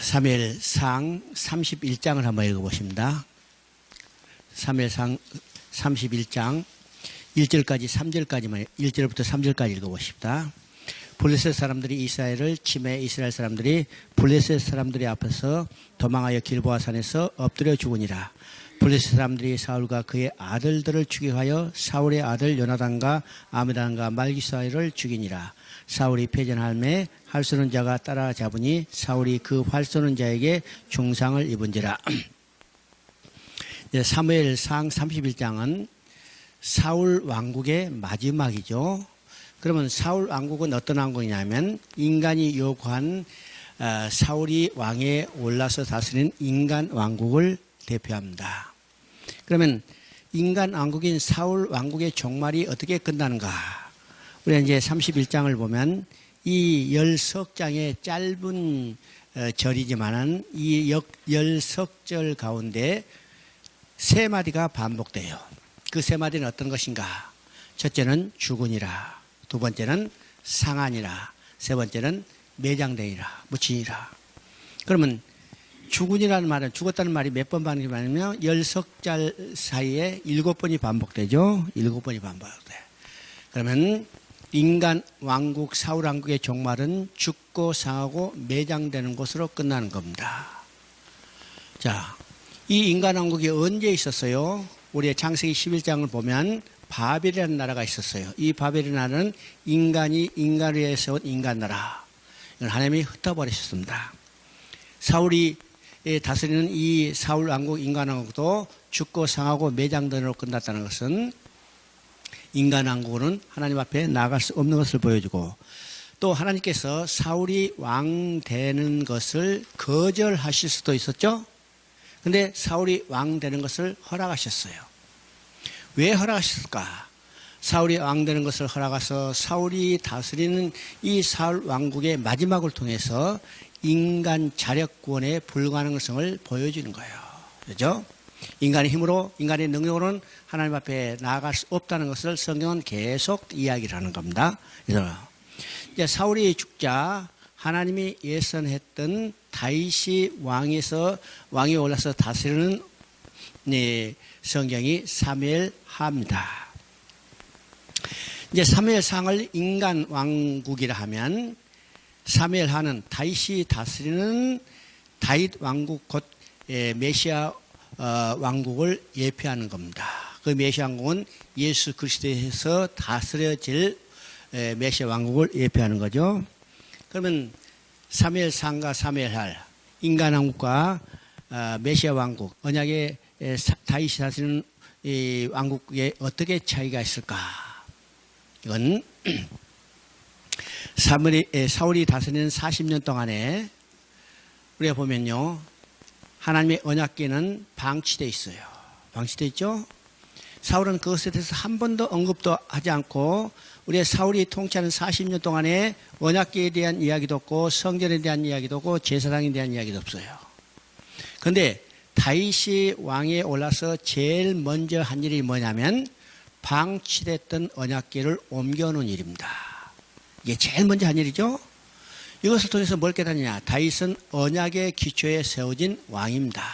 사무엘상 31장을 한번 읽어보십니다. 사무엘상 31장 1절까지 3절까지만 1절부터 3절까지 읽어보십니다. 블레셋 사람들이 이스라엘을 침해 이스라엘 사람들이 블레셋 사람들이 앞에서 도망하여 길보아 산에서 엎드려 죽으니라. 블레셋 사람들이 사울과 그의 아들들을 죽여하여 사울의 아들 요나단과 아미단과 말기스아를 죽이니라. 사울이 패전할매 활 쏘는 자가 따라잡으니 사울이 그 활 쏘는 자에게 중상을 입은지라. 사무엘상 31장은 사울 왕국의 마지막이죠. 그러면 사울 왕국은 어떤 왕국이냐면 인간이 요구한 사울이 왕에 올라서 다스리는 인간 왕국을 대표합니다. 그러면 인간 왕국인 사울 왕국의 종말이 어떻게 끝나는가? 우리가 이제 31장을 보면 이 10석장의 짧은 절이지만은 이 10석절 가운데 세 마디가 반복돼요. 그 세 마디는 어떤 것인가? 첫째는 죽으니라, 두 번째는 상하니라, 세 번째는 매장되니라, 묻히니라. 그러면 죽으니라는 말은 죽었다는 말이 몇 번 반복되냐면 10석절 사이에 7번이 반복되죠. 7번이 반복돼. 그러면 인간 왕국 사울 왕국의 종말은 죽고 상하고 매장되는 것으로 끝나는 겁니다. 자, 이 인간 왕국이 언제 있었어요? 우리의 창세기 11장을 보면 바벨이라는 나라가 있었어요. 이 바벨이라는 나라는 인간이 인간을 위해 세운 인간 나라. 이건 하나님이 흩어버리셨습니다. 사울이 다스리는 이 사울 왕국 인간 왕국도 죽고 상하고 매장되는 끝났다는 것은 인간 왕국은 하나님 앞에 나아갈 수 없는 것을 보여주고, 또 하나님께서 사울이 왕 되는 것을 거절하실 수도 있었죠. 근데 사울이 왕 되는 것을 허락하셨어요. 왜 허락하셨을까? 사울이 왕 되는 것을 허락해서 사울이 다스리는 이 사울 왕국의 마지막을 통해서 인간 자력권의 불가능성을 보여주는 거예요. 그렇죠? 인간의 힘으로, 인간의 능력으로는 하나님 앞에 나아갈 수 없다는 것을 성경은 계속 이야기를 하는 겁니다. 그래서 이제 사울이 죽자 하나님이 예선했던 다윗이 왕이 올라서 다스리는 성경이 사무엘하입니다. 이제 사무엘상을 인간 왕국이라 하면 사무엘하는 다윗이 다스리는 다윗 왕국 곧 메시아 왕국을 예표하는 겁니다. 그 메시아 왕국은 예수 그리스도에서 다스려질 메시아 왕국을 예표하는 거죠. 그러면 사무엘상과 사무엘하, 인간 왕국과 메시아 왕국, 언약의 다윗이 다스리는 이 왕국에 어떻게 차이가 있을까? 이건 사울이 다스리는 40년 동안에 우리가 보면요, 하나님의 언약궤는 방치되어 있어요. 방치되어 있죠? 사울은 그것에 대해서 한 번도 언급도 하지 않고 우리의 사울이 통치하는 40년 동안에 언약궤에 대한 이야기도 없고 성전에 대한 이야기도 없고 제사장에 대한 이야기도 없어요. 그런데 다윗이 왕에 올라서 제일 먼저 한 일이 뭐냐면 방치됐던 언약궤를 옮겨놓은 일입니다. 이게 제일 먼저 한 일이죠. 이것을 통해서 뭘 깨닫느냐? 다윗은 언약의 기초에 세워진 왕입니다.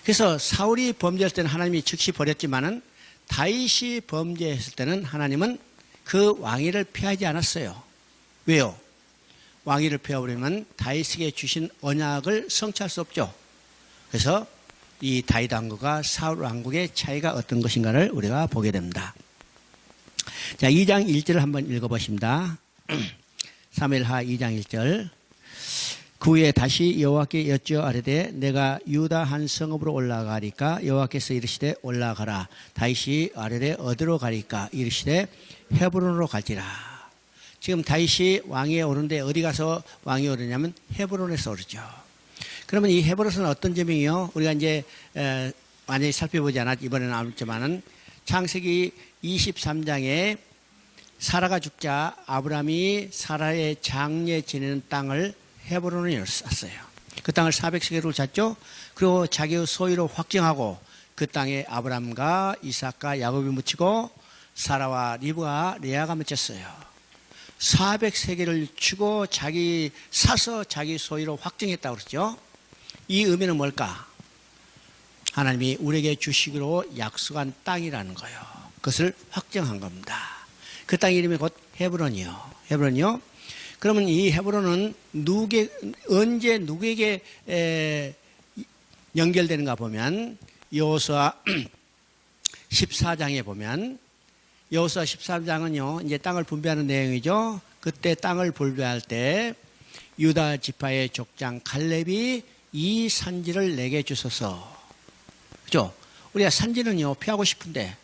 그래서 사울이 범죄할 때는 하나님이 즉시 버렸지만은 다윗이 범죄했을 때는 하나님은 그 왕위를 피하지 않았어요. 왜요? 왕위를 피해버리면 다윗에게 주신 언약을 성취할 수 없죠. 그래서 이 다윗 왕국과 사울 왕국의 차이가 어떤 것인가를 우리가 보게 됩니다. 자, 2장 1절을 한번 읽어보십니다. 사무엘하 2장 1절. 그 후에 다시 여호와께 여쭈어 아뢰되 내가 유다 한 성읍으로 올라가리까? 여호와께서 이르시되 올라가라. 다윗이 아뢰되 어디로 가리까? 이르시되 헤브론으로 갈지라. 지금 다윗이 왕위에 오르는데 어디 가서 왕위에 오르냐면 헤브론에서 오르죠. 그러면 이 헤브론은 어떤 점이요? 우리가 이제 완전히 살펴보지 않았, 이번에는 안 했지만은 창세기 23장에 사라가 죽자 아브라함이 사라의 장례 지내는 땅을 헤브론을 샀어요. 그 땅을 400세겔로 샀죠. 그리고 자기의 소유로 확정하고 그 땅에 아브라함과 이삭과 야곱이 묻히고 사라와 리브와 레아가 묻혔어요. 400세겔을 주고 자기 사서 자기 소유로 확정했다고 그러죠. 이 의미는 뭘까? 하나님이 우리에게 주시기로 약속한 땅이라는 거예요. 그것을 확정한 겁니다. 그 땅 이름이 곧 헤브론이요. 헤브론이요. 그러면 이 헤브론은 언제 누구에게 연결되는가 보면 여호수아 14장에 보면 여호수아 13장은요 이제 땅을 분배하는 내용이죠. 그때 땅을 분배할 때 유다 지파의 족장 갈렙이 이 산지를 내게 주소서. 그죠? 우리가 산지는요 피하고 싶은데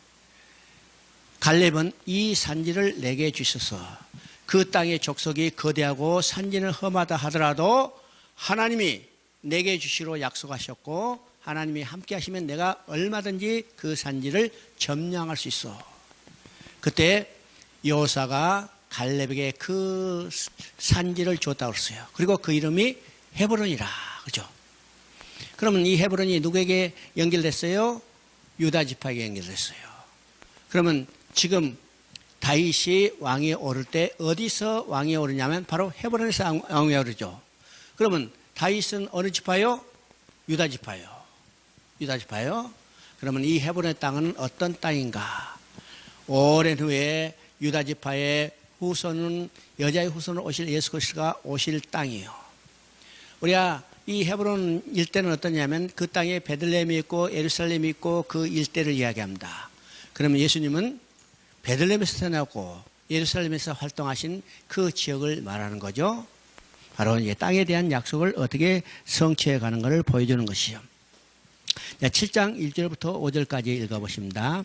갈렙은 이 산지를 내게 주소서. 그 땅의 족속이 거대하고 산지는 험하다 하더라도 하나님이 내게 주시로 약속하셨고 하나님이 함께 하시면 내가 얼마든지 그 산지를 점령할 수 있어. 그때 여호사가 갈렙에게 그 산지를 줬다고 했어요. 그리고 그 이름이 헤브론이라. 그죠? 그러면 이 헤브론이 누구에게 연결됐어요? 유다 지파에게 연결됐어요. 그러면 지금 다윗이 왕위에 오를 때 어디서 왕위에 오르냐면 바로 헤브론에서 왕위에 오르죠. 그러면 다윗은 어느 지파요? 유다 지파요. 유다 지파요. 그러면 이 헤브론의 땅은 어떤 땅인가? 오랜 후에 유다 지파의 후손은 여자의 후손으로 오실 예수 그리스도가 오실 땅이에요. 우리가 이 헤브론 일대는 어떠냐면 그 땅에 베들레헴이 있고 예루살렘이 있고 그 일대를 이야기합니다. 그러면 예수님은 베들레헴에서 태어났고 예루살렘에서 활동하신 그 지역을 말하는 거죠. 바로 이제 땅에 대한 약속을 어떻게 성취해 가는 것을 보여주는 것이죠. 7장 1절부터 5절까지 읽어보십니다.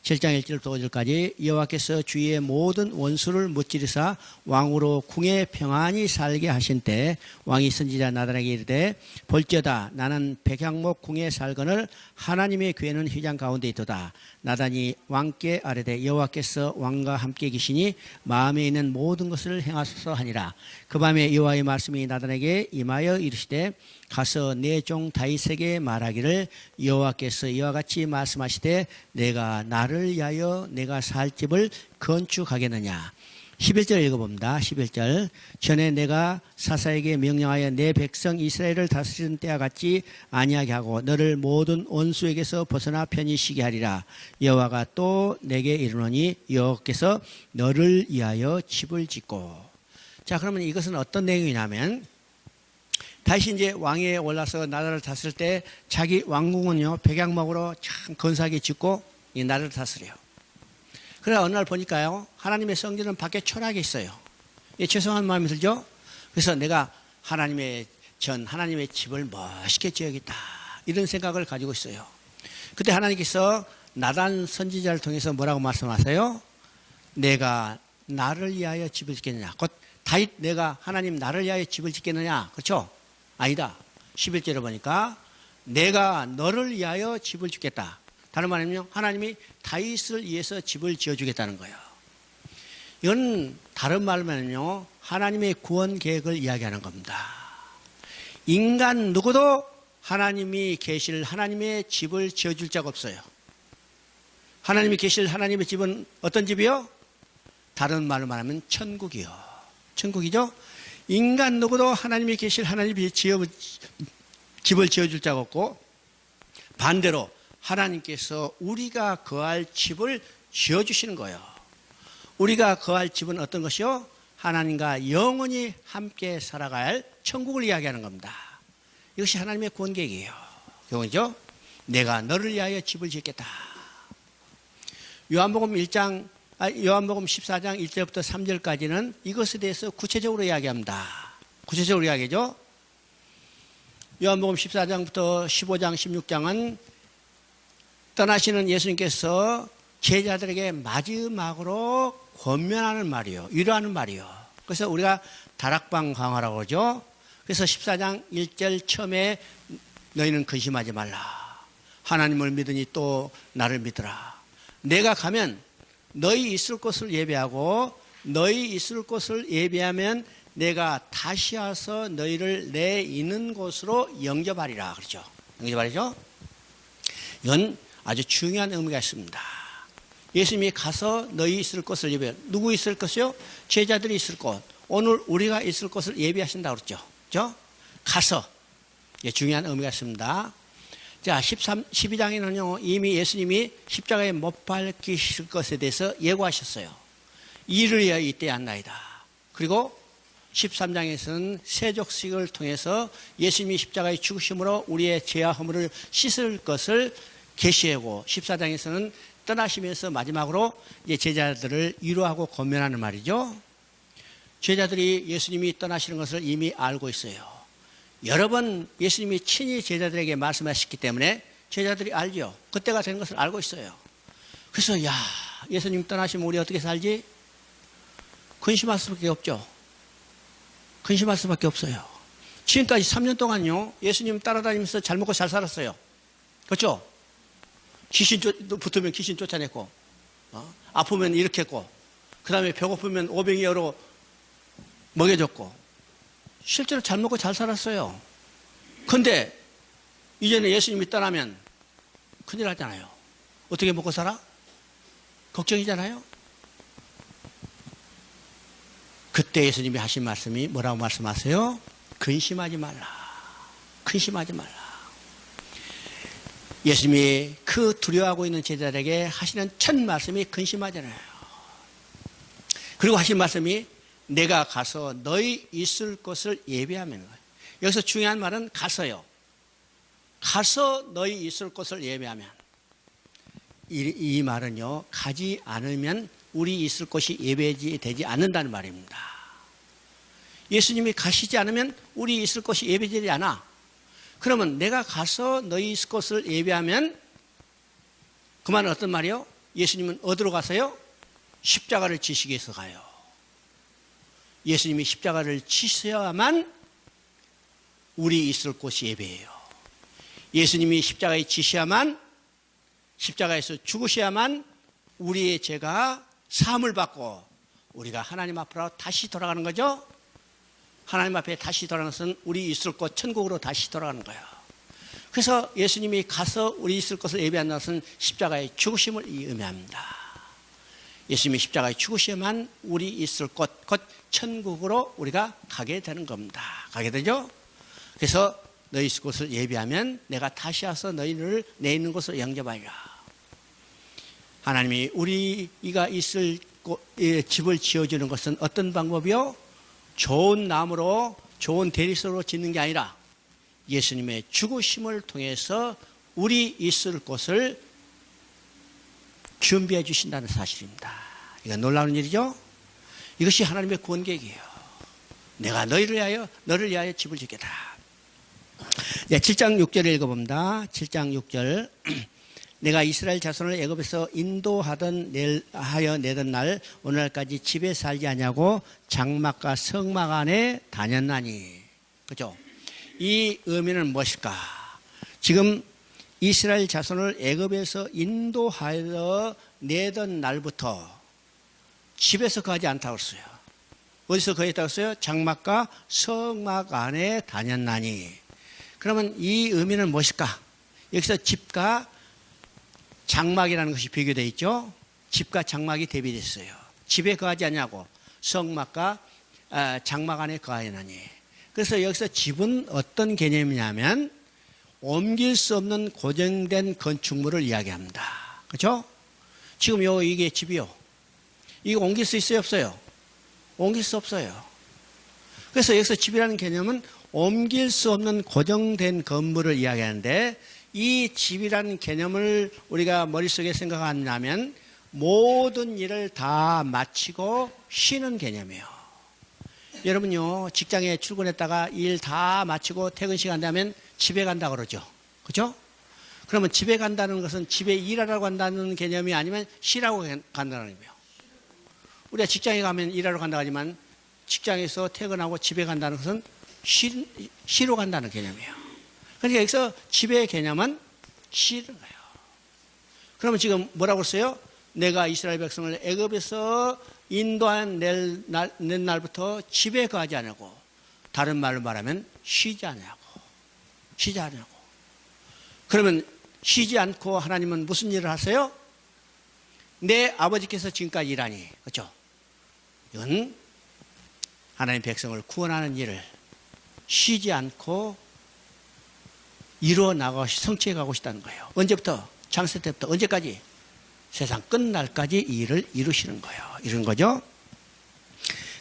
7장 1절부터 5절까지 여호와께서 주위의 모든 원수를 무찌르사 왕으로 궁에 평안히 살게 하신 때 왕이 선지자 나단에게 이르되 볼지어다 나는 백향목 궁에 살거늘 하나님의 궤는 휘장 가운데 있도다. 나단이 왕께 아뢰되 여호와께서 왕과 함께 계시니 마음에 있는 모든 것을 행하소서 하니라. 그 밤에 여호와의 말씀이 나단에게 임하여 이르시되 가서 내 종 다윗에게 말하기를 여호와께서 이와 같이 말씀하시되 내가 나를 위하여 내가 살 집을 건축하겠느냐. 11절 읽어봅니다. 11절 전에 내가 사사에게 명령하여 내 백성 이스라엘을 다스리는 때와 같이 아니하게 하고 너를 모든 원수에게서 벗어나 편히 쉬게 하리라. 여호와가 또 내게 이르노니 여호와께서 너를 위하여 집을 짓고. 자, 그러면 이것은 어떤 내용이냐면 다시 이제 왕위에 올라서 나라를 다스릴 때 자기 왕궁은요 백향목으로 참 건사하게 짓고 이 나라를 다스려요. 그러나 어느 날 보니까요 하나님의 성전은 밖에 초라하게 있어요. 죄송한 마음이 들죠. 그래서 내가 하나님의 집을 멋있게 지어야겠다 이런 생각을 가지고 있어요. 그때 하나님께서 나단 선지자를 통해서 뭐라고 말씀하세요? 내가 나를 위하여 집을 짓겠느냐. 곧 다윗 내가 하나님 나를 위하여 집을 짓겠느냐. 그렇죠? 아니다. 11절에 보니까 내가 너를 위하여 집을 짓겠다. 다른 말하면요 하나님이 다윗을 위해서 집을 지어주겠다는 거예요. 이건 다른 말로는요 하나님의 구원 계획을 이야기하는 겁니다. 인간 누구도 하나님이 계실 하나님의 집을 지어줄 자가 없어요. 하나님이 계실 하나님의 집은 어떤 집이요? 다른 말로 말하면 천국이요. 천국이죠. 인간 누구도 하나님이 계실 하나님의 집을 지어줄 자가 없고 반대로 하나님께서 우리가 거할 집을 지어주시는 거예요. 우리가 거할 집은 어떤 것이요? 하나님과 영원히 함께 살아갈 천국을 이야기하는 겁니다. 이것이 하나님의 구원 계획이에요. 그죠? 내가 너를 위하여 집을 짓겠다. 요한복음 14장 1절부터 3절까지는 이것에 대해서 구체적으로 이야기합니다. 구체적으로 이야기죠. 요한복음 14장부터 15장 16장은 떠나시는 예수님께서 제자들에게 마지막으로 권면하는 말이요. 위로하는 말이요. 그래서 우리가 다락방 강화라고 그러죠. 그래서 14장 1절 처음에 너희는 근심하지 말라. 하나님을 믿으니 또 나를 믿으라. 내가 가면 너희 있을 곳을 예배하고 너희 있을 곳을 예배하면 내가 다시 와서 너희를 내 있는 곳으로 영접하리라. 그렇죠. 영접하리죠. 이건 아주 중요한 의미가 있습니다. 예수님이 가서 너희 있을 것을 예비해. 누구 있을 것이요? 제자들이 있을 것. 오늘 우리가 있을 것을 예비하신다고 그랬죠. 그죠? 가서. 예, 중요한 의미가 있습니다. 자, 12장에는요, 이미 예수님이 십자가에 못 박히실 것에 대해서 예고하셨어요. 이르리야 이때 한나이다. 그리고 13장에서는 세족식을 통해서 예수님이 십자가의 죽으심으로 우리의 죄와 허물을 씻을 것을 계시하고, 14장에서는 떠나시면서 마지막으로 이제 제자들을 위로하고 권면하는 말이죠. 제자들이 예수님이 떠나시는 것을 이미 알고 있어요. 여러 번 예수님이 친히 제자들에게 말씀하셨기 때문에 제자들이 알죠. 그때가 된 것을 알고 있어요. 그래서 야, 예수님 떠나시면 우리 어떻게 살지? 근심할 수밖에 없죠. 근심할 수밖에 없어요. 지금까지 3년 동안요, 예수님 따라다니면서 잘 먹고 잘 살았어요. 그렇죠? 귀신 붙으면 귀신 쫓아냈고, 아프면 이렇게 했고, 그 다음에 배고프면 오병이어로 먹여줬고, 실제로 잘 먹고 잘 살았어요. 근데 이제는 예수님이 떠나면 큰일 나잖아요. 어떻게 먹고 살아? 걱정이잖아요. 그때 예수님이 하신 말씀이 뭐라고 말씀하세요? 근심하지 말라. 근심하지 말라. 예수님이 그 두려워하고 있는 제자들에게 하시는 첫 말씀이 근심하잖아요. 그리고 하신 말씀이 내가 가서 너희 있을 곳을 예비하면 거예요. 여기서 중요한 말은 가서요. 가서 너희 있을 곳을 예비하면. 이 말은요, 가지 않으면 우리 있을 곳이 예배되지 않는다는 말입니다. 예수님이 가시지 않으면 우리 있을 곳이 예배되지 않아. 그러면 내가 가서 너희 있을 곳을 예배하면, 그 말은 어떤 말이요? 예수님은 어디로 가서요? 십자가를 지시기 위해서 가요. 예수님이 십자가를 지셔야만 우리 있을 곳이 예배예요. 예수님이 십자가에 지셔야만, 십자가에서 죽으셔야만 우리의 죄가 사함을 받고 우리가 하나님 앞으로 다시 돌아가는 거죠. 하나님 앞에 다시 돌아가는 것은 우리 있을 곳 천국으로 다시 돌아가는 거예요. 그래서 예수님이 가서 우리 있을 곳을 예배한다는 것은 십자가의 죽으심을 의미합니다. 예수님이 십자가에 죽으셔야만 우리 있을 곳, 곧 천국으로 우리가 가게 되는 겁니다. 가게 되죠? 그래서 너희 있을 곳을 예비하면 내가 다시 와서 너희를 내 있는 곳으로 영접하리라. 하나님이 우리가 있을 집을 지어주는 것은 어떤 방법이요? 좋은 나무로, 좋은 대리석으로 짓는 게 아니라 예수님의 죽으심을 통해서 우리 있을 곳을 준비해 주신다는 사실입니다. 이건 놀라운 일이죠? 이것이 하나님의 구원 계획이에요. 내가 너를 위하여 집을 짓겠다. 네, 7장 6절을 읽어봅니다. 7장 6절. 내가 이스라엘 자손을 애굽에서 인도하여 내던 날 오늘날까지 집에 살지 아니하고 장막과 성막 안에 다녔나니. 그죠? 이 의미는 무엇일까? 지금 이스라엘 자손을 애굽에서 인도하여 내던 날부터 집에서 거하지 않다고 했어요. 어디서 거했다고 했어요? 장막과 성막 안에 다녔나니. 그러면 이 의미는 무엇일까? 여기서 집과 장막이라는 것이 비교되어 있죠. 집과 장막이 대비됐어요. 집에 거하지 않냐고 성막과 장막 안에 거하였나니. 그래서 여기서 집은 어떤 개념이냐면 옮길 수 없는 고정된 건축물을 이야기합니다. 그렇죠? 지금 이게 집이요. 이거 옮길 수 있어요, 없어요? 옮길 수 없어요. 그래서 여기서 집이라는 개념은 옮길 수 없는 고정된 건물을 이야기하는데, 이 집이라는 개념을 우리가 머릿속에 생각한다면 모든 일을 다 마치고 쉬는 개념이에요. 여러분요, 직장에 출근했다가 일 다 마치고 퇴근 시간 되면 집에 간다고 그러죠. 그죠? 그러면 집에 간다는 것은 집에 일하러 간다는 개념이 아니면 쉬라고 간다는 의미예요. 우리가 직장에 가면 일하러 간다고 하지만 직장에서 퇴근하고 집에 간다는 것은 쉬러 간다는 개념이에요. 그러니까 여기서 집의 개념은 쉬는 거예요. 그러면 지금 뭐라고 했어요? 내가 이스라엘 백성을 애굽에서 인도한 낸 날부터 집에 거하지 않고, 다른 말로 말하면 쉬지 않냐고. 쉬지 않냐고. 그러면 쉬지 않고 하나님은 무슨 일을 하세요? 내 아버지께서 지금까지 일하니, 그렇죠? 이건 하나님 백성을 구원하는 일을 쉬지 않고 이루어 나가시 성취해 가고 싶다는 거예요. 언제부터? 창세 때부터 언제까지? 세상 끝날까지 이 일을 이루시는 거예요. 이런 거죠.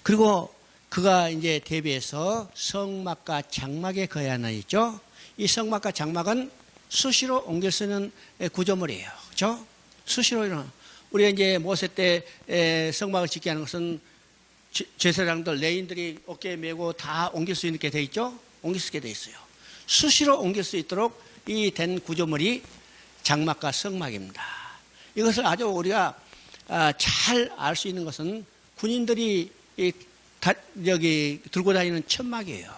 그리고 그가 이제 대비해서 성막과 장막에 거하나 있죠. 이 성막과 장막은 수시로 옮길 수 있는 구조물이에요. 그렇죠? 수시로 이런. 우리가 이제 모세 때 성막을 짓게 하는 것은 제사장들, 레인들이 어깨에 메고 다 옮길 수 있게 돼 있죠. 옮길 수 있게 돼 있어요. 수시로 옮길 수 있도록 이 된 구조물이 장막과 성막입니다. 이것을 아주 우리가 잘 알 수 있는 것은 군인들이 여기 들고 다니는 천막이에요.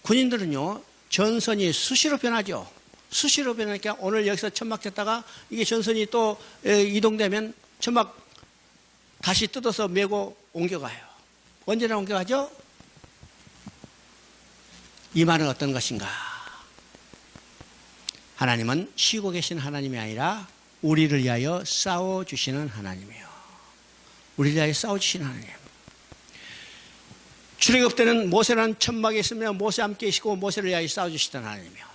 군인들은요, 전선이 수시로 변하죠. 수시로 변하니까 오늘 여기서 천막 쳤다가 이게 전선이 또 이동되면 천막 다시 뜯어서 메고 옮겨가요. 언제나 옮겨가죠? 이 말은 어떤 것인가? 하나님은 쉬고 계신 하나님이 아니라 우리를 위하여 싸워주시는 하나님이에요. 우리를 위하여 싸워주시는 하나님. 출애굽 때는 모세라는 천막에 있으면 모세 함께 계시고 모세를 위하여 싸워주시던 하나님이요.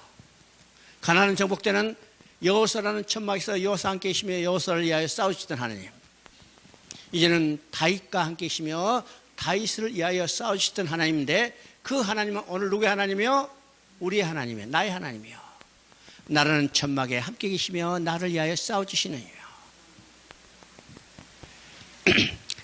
가나안 정복 때는 여호수아라는 천막에서 여호수아 함께 계시며 여호수아를 위하여 싸워주시던 하나님. 이제는 다윗과 함께 계시며 다윗을 위하여 싸워주시던 하나님인데 그 하나님은 오늘 누구의 하나님이요? 우리의 하나님이요. 나의 하나님이요. 나라는 천막에 함께 계시며 나를 위하여 싸워주시는 이요.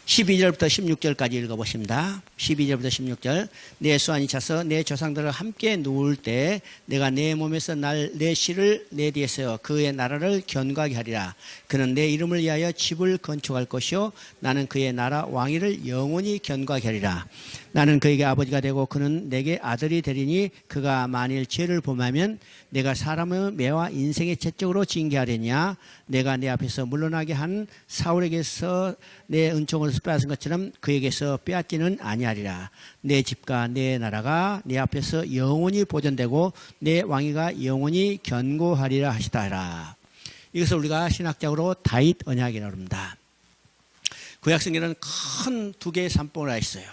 12절부터 16절까지 읽어보십니다. 12절부터 16절. 내 수완이 차서 내 조상들을 함께 누울 때 내가 내 몸에서 내 씨를 내 뒤에서 그의 나라를 견고하게 하리라. 그는 내 이름을 위하여 집을 건축할 것이요 나는 그의 나라 왕위를 영원히 견고하게 하리라. 나는 그에게 아버지가 되고 그는 내게 아들이 되리니 그가 만일 죄를 범하면 내가 사람의 매와 인생의 채찍으로 징계하려냐. 내가 내 앞에서 물러나게 한 사울에게서 내 은총을 빼앗은 것처럼 그에게서 빼앗지는 아니하리라. 내 집과 내 나라가 내 앞에서 영원히 보존되고 내 왕위가 영원히 견고하리라 하시다라. 이것을 우리가 신학적으로 다윗 언약이라고 합니다. 구약성경에는 큰 두 개의 산봉우리가 있어요.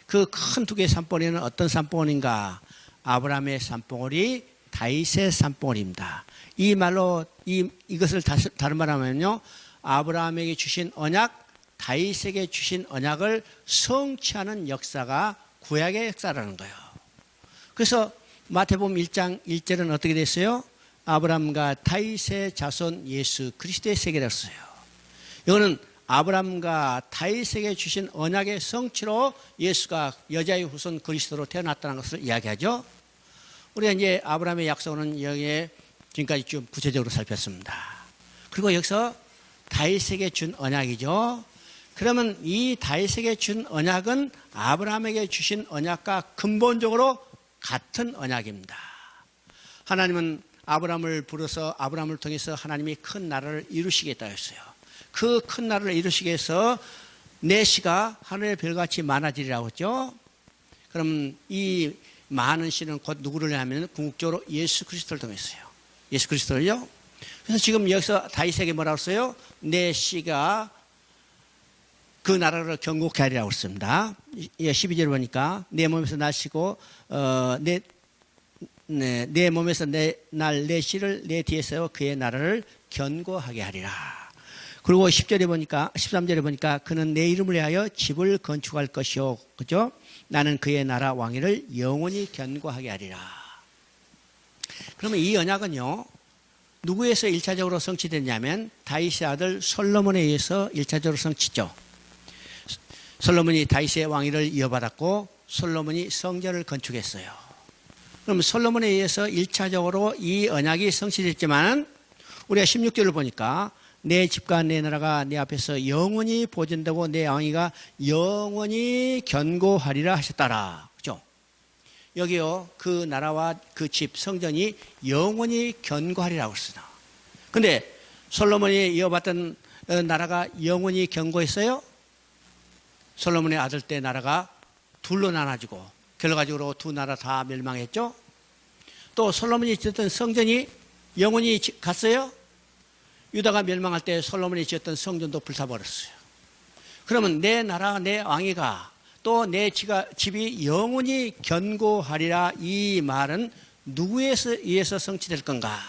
그 큰 두 개의 산봉우리는 어떤 산봉우리인가? 아브라함의 산봉우리, 다윗의 산봉우리입니다. 이 말로 이것을 다른 말로 하면요, 아브라함에게 주신 언약, 다윗에게 주신 언약을 성취하는 역사가 구약의 역사라는 거예요. 그래서 마태복음 1장 1절은 어떻게 됐어요? 아브라함과 다윗의 자손 예수 그리스도의 세계였어요. 이거는 아브라함과 다윗에게 주신 언약의 성취로 예수가 여자의 후손 그리스도로 태어났다는 것을 이야기하죠. 우리가 이제 아브라함의 약속은 여기에 지금까지 좀 구체적으로 살폈습니다. 그리고 여기서 다윗에게 준 언약이죠. 그러면 이 다윗에게 준 언약은 아브라함에게 주신 언약과 근본적으로 같은 언약입니다. 하나님은 아브라함을 불러서 아브라함을 통해서 하나님이 큰 나라를 이루시겠다 했어요. 그 큰 나라를 이루시기 위해서 내 씨가 하늘의 별같이 많아지리라고 했죠. 그럼 이 많은 씨는 곧 누구를 하면 궁극적으로 예수 그리스도를 통했어요. 예수 그리스도를요. 그래서 지금 여기서 다윗에게 뭐라고 했어요? 내 씨가 그 나라를 견고케 하리라고 했습니다. 12절 보니까 내 몸에서 나시고 내 몸에서 내 씨를 내 뒤에서 그의 나라를 견고하게 하리라. 그리고 10절에 보니까 13절에 보니까 그는 내 이름을 위하여 집을 건축할 것이요, 그죠? 나는 그의 나라 왕위를 영원히 견고하게 하리라. 그러면 이 언약은요, 누구에서 1차적으로 성취됐냐면 다윗의 아들 솔로몬에 의해서 1차적으로 성취죠. 솔로몬이 다윗의 왕위를 이어받았고 솔로몬이 성전을 건축했어요. 그럼 솔로몬에 의해서 1차적으로 이 언약이 성취됐지만 우리가 16절을 보니까 내 집과 내 나라가 내 앞에서 영원히 보존되고 내 왕위가 영원히 견고하리라 하셨다라. 그죠? 여기요, 그 나라와 그 집, 성전이 영원히 견고하리라고 했어요. 근데 솔로몬이 이어받던 나라가 영원히 견고했어요? 솔로몬의 아들 때 나라가 둘로 나눠지고 결과적으로 두 나라 다 멸망했죠. 또 솔로몬이 짓던 성전이 영원히 갔어요. 유다가 멸망할 때 솔로몬이 지었던 성전도 불타버렸어요. 그러면 내 나라 내 왕위가 또 내 집이 영원히 견고하리라, 이 말은 누구에 의해서 성취될 건가?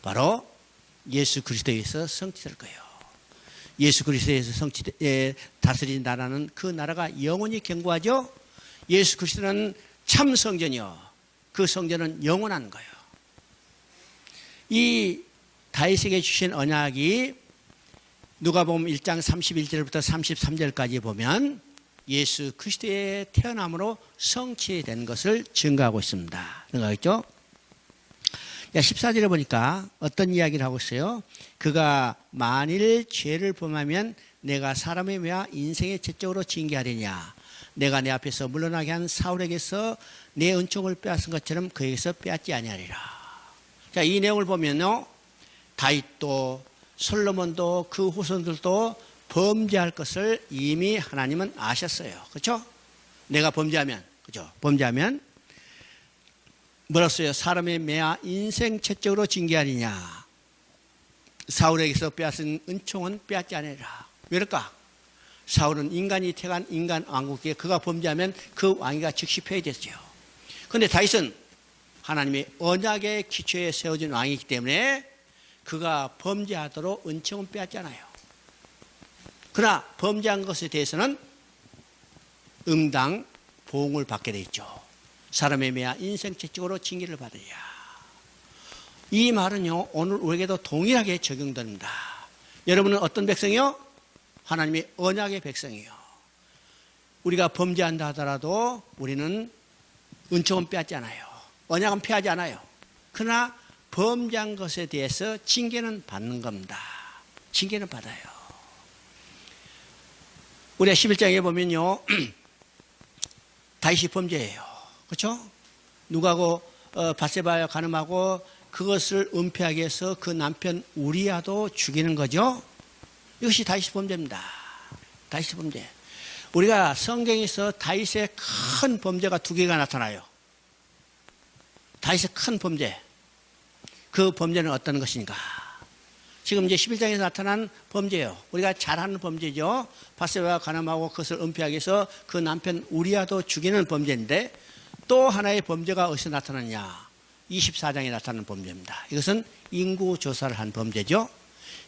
바로 예수 그리스도에 의해서 성취될 거예요. 예수 그리스도에 의해서 다스린 나라는, 그 나라가 영원히 견고하죠. 예수 그리스도는 참 성전이요, 그 성전은 영원한 거예요. 이 다윗에게 주신 언약이 누가복음 1장 31절부터 33절까지 보면 예수 그리스도의 태어남으로 성취된 것을 증거하고 있습니다. 증거하겠죠? 14절에 보니까 어떤 이야기를 하고 있어요? 그가 만일 죄를 범하면 내가 사람의 매와 인생의 채찍으로 징계하리냐? 내가 내 앞에서 물러나게 한 사울에게서 내 은총을 빼앗은 것처럼 그에게서 빼앗지 아니하리라. 자, 이 내용을 보면요, 다윗도 솔로몬도 그 후손들도 범죄할 것을 이미 하나님은 아셨어요. 그렇죠? 내가 범죄하면, 그렇죠? 범죄하면 뭐랬어요? 사람의 매와 인생 채찍으로 징계하리냐? 사울에게서 빼앗은 은총은 빼앗지 않으리라. 왜일까? 사울은 인간이 태어난 인간 왕국에 그가 범죄하면 그 왕위가 즉시 폐위됐어요. 그런데 다윗은 하나님의 언약의 기초에 세워진 왕이기 때문에 그가 범죄하도록 은총은 빼앗지 않아요. 그러나 범죄한 것에 대해서는 응당 보응을 받게 돼 있죠. 사람의 매야 인생 채찍으로 징계를 받으랴. 이 말은요, 오늘 우리에게도 동일하게 적용됩니다. 여러분은 어떤 백성이요? 하나님의 언약의 백성이요. 우리가 범죄한다 하더라도 우리는 은총은 빼앗지 않아요. 언약은 피하지 않아요. 그러나 범죄한 것에 대해서 징계는 받는 겁니다. 징계는 받아요. 우리가 11장에 보면요, 다윗이 범죄예요. 그렇죠? 누가고 밧세바와 간음하고 그것을 은폐하기 위해서 그 남편 우리야도 죽이는 거죠. 이것이 다윗의 범죄입니다. 다윗의 범죄. 우리가 성경에서 다윗의 큰 범죄가 두 개가 나타나요. 다윗의 큰 범죄. 그 범죄는 어떤 것인가? 지금 이제 11장에서 나타난 범죄예요. 우리가 잘하는 범죄죠. 밧세바와 간음하고 그것을 은폐하기 위해서 그 남편 우리야도 죽이는 범죄인데, 또 하나의 범죄가 어디서 나타나냐? 24장에 나타나는 범죄입니다. 이것은 인구 조사를 한 범죄죠.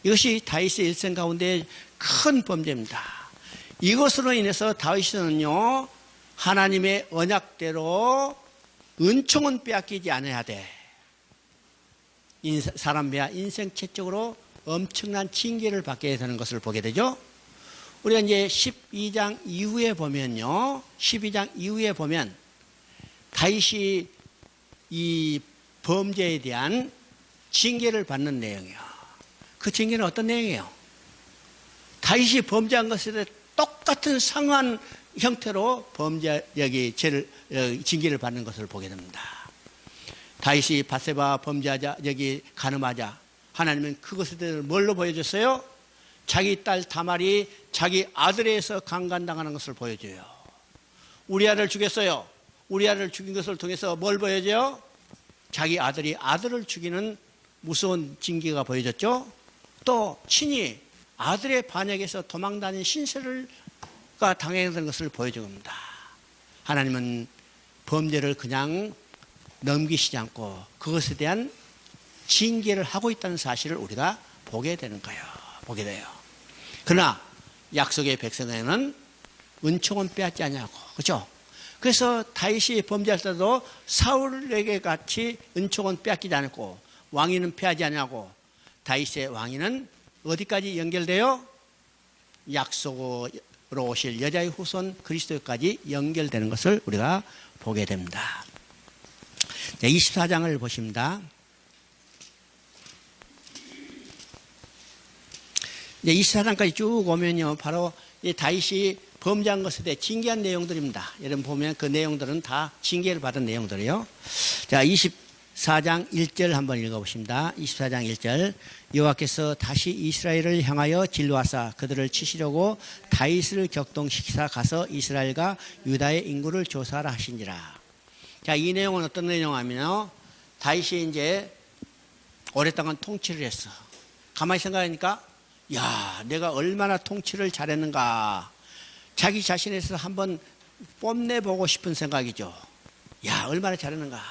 이것이 다윗의 일생 가운데 큰 범죄입니다. 이것으로 인해서 다윗은요, 하나님의 언약대로 은총은 빼앗기지 않아야 돼. 사람 매야 인생 채찍으로 엄청난 징계를 받게 되는 것을 보게 되죠. 우리가 이제 12장 이후에 보면요, 12장 이후에 보면 다윗이 이 범죄에 대한 징계를 받는 내용이에요. 그 징계는 어떤 내용이에요? 다윗이 범죄한 것에 똑같은 상한 형태로 징계를 받는 것을 보게 됩니다. 다윗이 밧세바 범죄하자, 간음하자, 하나님은 그것에 대해서 뭘로 보여줬어요? 자기 딸 다말이 자기 아들에서 강간당하는 것을 보여줘요. 우리아를 죽였어요. 우리아를 죽인 것을 통해서 뭘 보여줘요? 자기 아들이 아들을 죽이는 무서운 징계가 보여졌죠. 또 친히 아들의 반역에서 도망다닌 신세가 당하는 것을 보여준 겁니다. 하나님은 범죄를 그냥 넘기시지 않고 그것에 대한 징계를 하고 있다는 사실을 우리가 보게 되는 거예요. 보게 돼요. 그러나 약속의 백성에는 은총은 빼앗지 않냐고. 그렇죠? 그래서 다윗이 범죄할 때도 사울에게 같이 은총은 빼앗기지 않고 왕위는 피하지 않냐고. 다윗의 왕위는 어디까지 연결돼요? 약속으로 오실 여자의 후손 그리스도까지 연결되는 것을 우리가 보게 됩니다. 24장을 보십니다. 24장까지 쭉 오면요, 바로 이 다윗이 범죄한 것에 대해 징계한 내용들입니다. 여러분 보면 그 내용들은 다 징계를 받은 내용들이에요. 자, 24장 1절 한번 읽어보십니다. 24장 1절. 여호와께서 다시 이스라엘을 향하여 진노하사 그들을 치시려고 다윗을 격동시키사 가서 이스라엘과 유다의 인구를 조사하라 하시니라. 자, 이 내용은 어떤 내용이냐면요, 다윗이 이제 오랫동안 통치를 했어. 가만히 생각하니까 야, 내가 얼마나 통치를 잘했는가. 자기 자신에서 한번 뽐내보고 싶은 생각이죠. 야, 얼마나 잘했는가.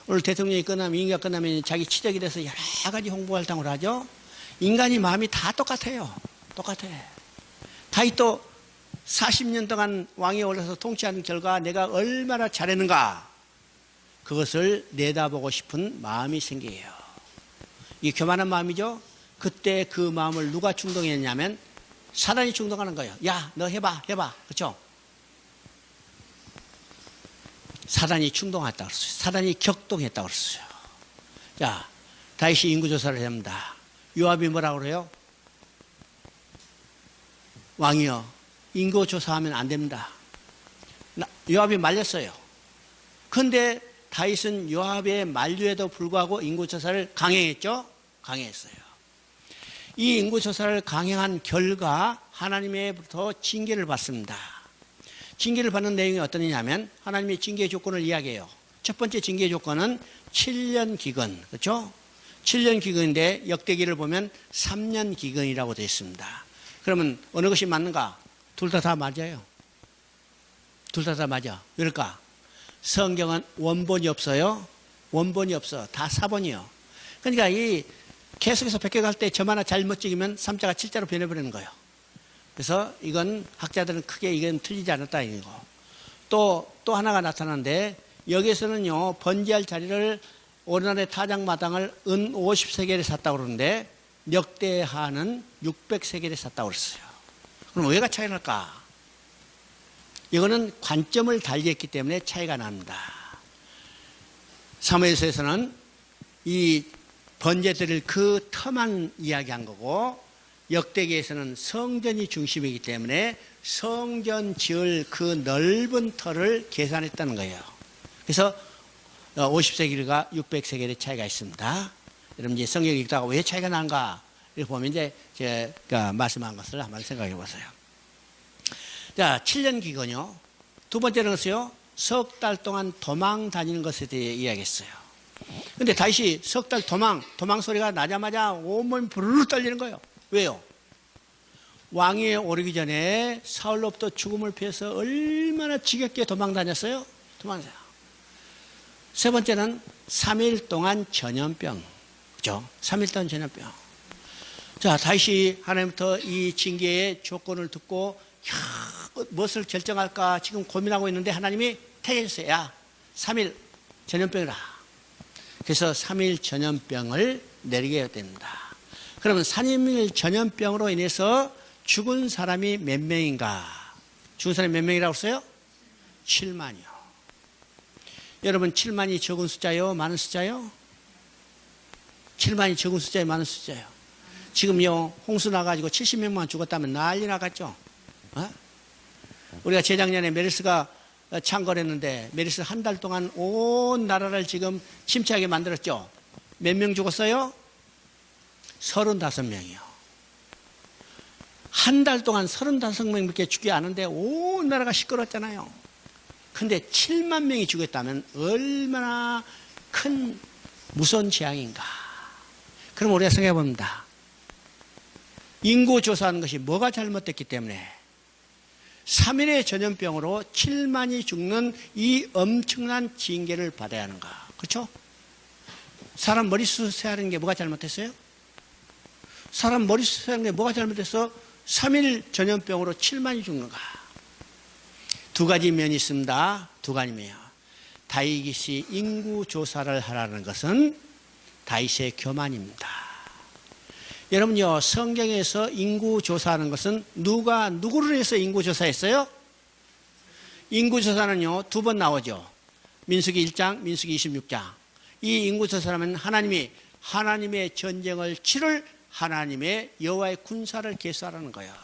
오늘 대통령이 끝나면, 임기가 끝나면 자기 치적에 대해서 여러 가지 홍보 활동을 하죠. 인간이 마음이 다 똑같아요. 똑같아. 다윗도 40년 동안 왕위에 올라서 통치하는 결과 내가 얼마나 잘했는가. 그것을 내다보고 싶은 마음이 생겨요. 이게 교만한 마음이죠. 그때 그 마음을 누가 충동했냐면 사단이 충동하는 거예요. 야, 너 해봐. 그렇죠? 사단이 충동했다고 그랬어요. 사단이 격동했다고 그랬어요. 자, 다윗이 인구조사를 합니다. 요압이 뭐라고 그래요? 왕이여, 인구조사하면 안 됩니다. 요압이 말렸어요. 그런데 다윗은 요압의 만류에도 불구하고 인구조사를 강행했죠? 강행했어요. 이 인구조사를 강행한 결과 하나님의부터 징계를 받습니다. 징계를 받는 내용이 어떠냐면 하나님의 징계 조건을 이야기해요. 첫 번째 징계 조건은 7년 기근, 그렇죠? 7년 기근인데 역대기를 보면 3년 기근이라고 되어 있습니다. 그러면 어느 것이 맞는가? 둘 다 맞아요. 둘 다 맞아. 왜일까? 성경은 원본이 없어요. 원본이 없어. 다 사본이요. 그러니까 이 계속해서 베껴갈 때 점 하나 잘못 찍으면 3자가 7자로 변해버리는 거예요. 그래서 이건 학자들은 크게 이건 틀리지 않았다 이거. 또 하나가 나타나는데 여기에서는요 번제할 자리를 오르날의 타작마당을 은 50세겔에 샀다고 그러는데 역대하는 600세겔에 샀다고 그랬어요. 그럼 왜가 차이가 날까? 이거는 관점을 달리했기 때문에 차이가 납니다. 사무엘서에서는 이 번제 드릴 그 터만 이야기한 거고 역대기에서는 성전이 중심이기 때문에 성전 지을 그 넓은 터를 계산했다는 거예요. 그래서 50세겔과 600세겔의 차이가 있습니다. 여러분 이제 성경 읽다가 왜 차이가 나는가 이렇게 보면 이제 제가 말씀한 것을 한번 생각해 보세요. 자, 7년 기간요. 두 번째는 것이요. 석 달 동안 도망 다니는 것에 대해 이야기했어요. 근데 다시 석 달 도망 소리가 나자마자 온몸이 부르르 떨리는 거예요. 왜요? 왕위에 오르기 전에 사울로부터 죽음을 피해서 얼마나 지겹게 도망 다녔어요? 도망다녀. 세 번째는 3일 동안 전염병. 그죠? 3일 동안 전염병. 자, 다시 하나님부터 이 징계의 조건을 듣고 무엇을 결정할까 지금 고민하고 있는데 하나님이 택해주세요. 야, 3일 전염병이라. 그래서 3일 전염병을 내리게 됩니다. 그러면 3일 전염병으로 인해서 죽은 사람이 몇 명인가? 죽은 사람이 몇 명이라고 했어요? 7만이요. 여러분 7만이 적은 숫자요? 많은 숫자요? 7만이 적은 숫자요? 많은 숫자요? 지금요 홍수 나가지고 70명만 죽었다면 난리 나갔죠? 어? 우리가 재작년에 메르스가 창궐했는데 메르스 한 달 동안 온 나라를 지금 침체하게 만들었죠? 몇 명 죽었어요? 35명이요. 한 달 동안 35명밖에 죽지 않은데 온 나라가 시끄럽잖아요. 근데 7만 명이 죽었다면 얼마나 큰 무서운 재앙인가. 그럼 우리가 생각해 봅니다. 인구 조사하는 것이 뭐가 잘못됐기 때문에 3일의 전염병으로 7만이 죽는 이 엄청난 징계를 받아야 하는가. 그렇죠? 사람 머리숱 하는 게 뭐가 잘못됐어요? 사람 머리숱 하는 게 뭐가 잘못됐어? 3일 전염병으로 7만이 죽는가. 두 가지 면이 있습니다. 두 가지 면이요. 다윗이 인구 조사를 하라는 것은 다윗의 교만입니다. 여러분요, 성경에서 인구 조사하는 것은 누가 누구를 해서 인구 조사했어요? 인구 조사는요, 두 번 나오죠. 민수기 1장, 민수기 26장. 이 인구 조사라면 하나님의 전쟁을 치를 하나님의 여호와의 군사를 계수하라는 거예요.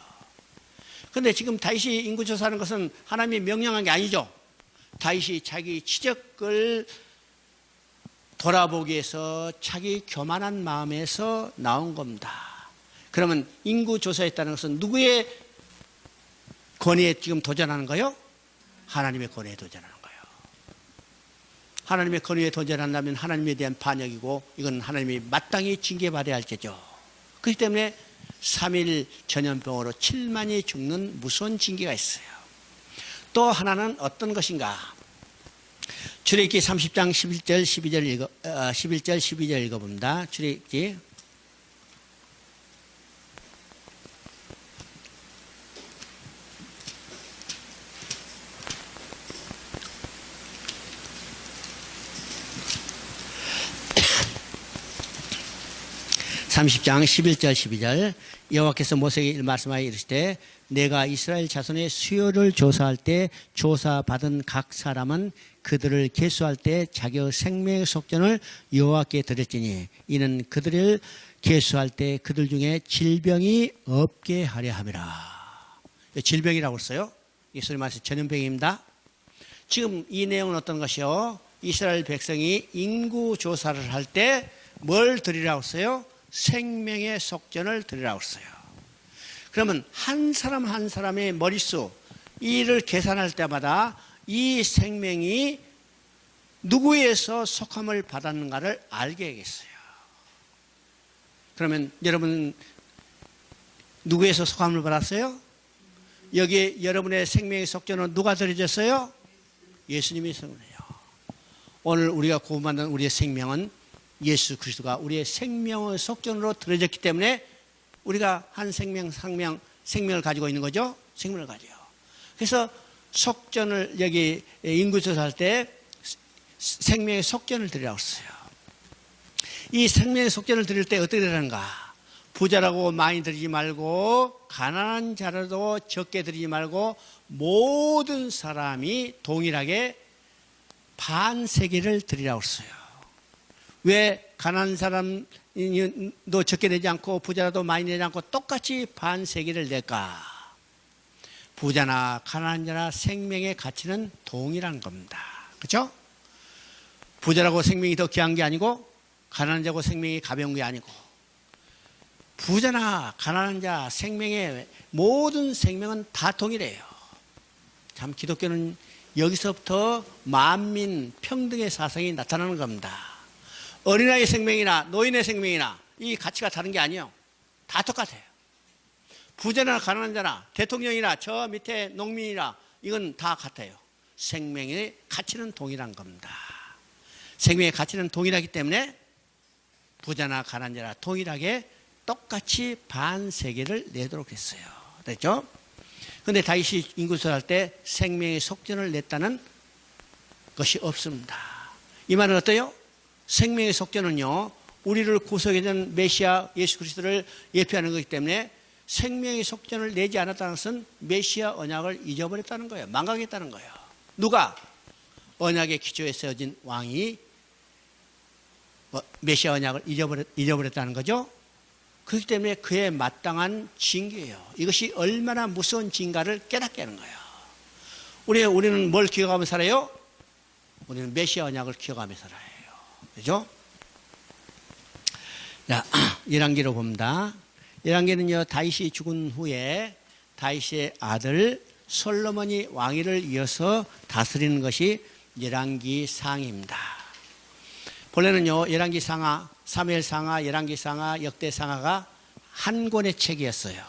그런데 지금 다윗이 인구 조사하는 것은 하나님이 명령한 게 아니죠. 다윗이 자기 치적을 돌아보기 위해서 자기 교만한 마음에서 나온 겁니다. 그러면 인구 조사했다는 것은 누구의 권위에 지금 도전하는 거예요? 하나님의 권위에 도전하는 거예요. 하나님의 권위에 도전한다면 하나님에 대한 반역이고 이건 하나님이 마땅히 징계받아야 할 죄죠. 그렇기 때문에 3일 전염병으로 7만이 죽는 무서운 징계가 있어요. 또 하나는 어떤 것인가? 출애굽기 30장 11절 12절 읽어봅니다. 출애굽기 30장 11절 12절 여호와께서 모세에게 말씀하여 이르시되 내가 이스라엘 자손의 수요를 조사할 때 조사받은 각 사람은 그들을 계수할 때 자기 생명의 속전을 여호와께 드렸지니 이는 그들을 계수할 때 그들 중에 질병이 없게 하려 함이라. 질병이라고 했어요. 예수님 말씀 전염병입니다. 지금 이 내용은 어떤 것이요? 이스라엘 백성이 인구 조사를 할 때 뭘 드리라고 했어요? 생명의 속전을 드리라고 했어요. 그러면 한 사람 한 사람의 머릿수 이를 계산할 때마다 이 생명이 누구에서 속함을 받았는가를 알게 하겠어요. 그러면 여러분 누구에서 속함을 받았어요? 여기 여러분의 생명의 속전은 누가 드려졌어요? 예수님이 성령이에요. 오늘 우리가 구원받는 우리의 생명은 예수 그리스도가 우리의 생명의 속전으로 드려졌기 때문에 우리가 한 생명을 가지고 있는 거죠. 생명을 가져요. 그래서 속전을 여기 인구조사할 때 생명의 속전을 드리라고 했어요. 이 생명의 속전을 드릴 때 어떻게 되는가? 부자라고 많이 드리지 말고 가난한 자라도 적게 드리지 말고 모든 사람이 동일하게 반세기를 드리라고 했어요. 왜 가난한 사람도 적게 내지 않고 부자라도 많이 내지 않고 똑같이 반세기를 낼까? 부자나 가난한 자나 생명의 가치는 동일한 겁니다. 그렇죠? 부자라고 생명이 더 귀한 게 아니고 가난한 자고 생명이 가벼운 게 아니고 부자나 가난한 자 생명의 모든 생명은 다 동일해요. 참 기독교는 여기서부터 만민 평등의 사상이 나타나는 겁니다. 어린아이의 생명이나 노인의 생명이나 이 가치가 다른 게 아니에요. 다 똑같아요. 부자나 가난한 자나 대통령이나 저 밑에 농민이나 이건 다 같아요. 생명의 가치는 동일한 겁니다. 생명의 가치는 동일하기 때문에 부자나 가난한 자나 동일하게 똑같이 반세계를 내도록 했어요. 됐죠? 그런데 다윗이 인구조사할 때 생명의 속전을 냈다는 것이 없습니다. 이 말은 어때요? 생명의 속전은요, 우리를 구속해준 메시아 예수 그리스도를 예표하는 것이기 때문에 생명의 속전을 내지 않았다는 것은 메시아 언약을 잊어버렸다는 거예요. 망각했다는 거예요. 누가? 언약의 기초에 세워진 왕이 메시아 언약을 잊어버렸다는 거죠. 그렇기 때문에 그에 마땅한 징계예요. 이것이 얼마나 무서운 징가를 깨닫게 하는 거예요. 우리는 뭘 기억하며 살아요? 우리는 메시아 언약을 기억하며 살아요. 그죠? 자, 열왕기로 봅니다. 열왕기는요, 다윗이 죽은 후에 다윗의 아들 솔로몬이 왕위를 이어서 다스리는 것이 열왕기상입니다. 본래는요, 열왕기상하, 사무엘상하, 열왕기상하, 역대상하가 한 권의 책이었어요.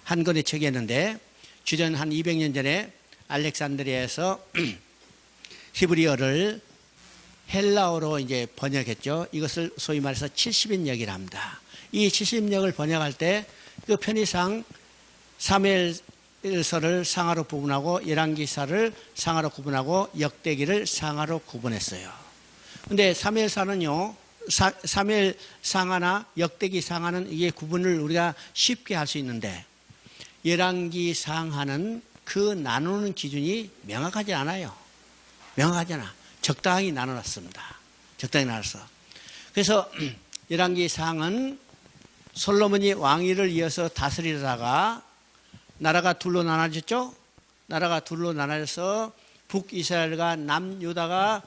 한 권의 책이었는데 주전 한 200년 전에 알렉산드리아에서 히브리어를 헬라어로 이제 번역했죠. 이것을 소위 말해서 70인역이라 합니다. 이 70인역을 번역할 때 그 편의상 사무엘서를 상하로 구분하고 열왕기사를 상하로 구분하고 역대기를 상하로 구분했어요. 근데 사무엘상하나 역대기 상하는 이게 구분을 우리가 쉽게 할 수 있는데 열왕기상하는 그 나누는 기준이 명확하지 않아요. 명확하지 않아. 적당히 나눠놨습니다. 적당히 나눠서. 그래서 열왕기상은 솔로몬이 왕위를 이어서 다스리다가 나라가 둘로 나눠졌죠. 나라가 둘로 나눠져서 북이스라엘과 남유다가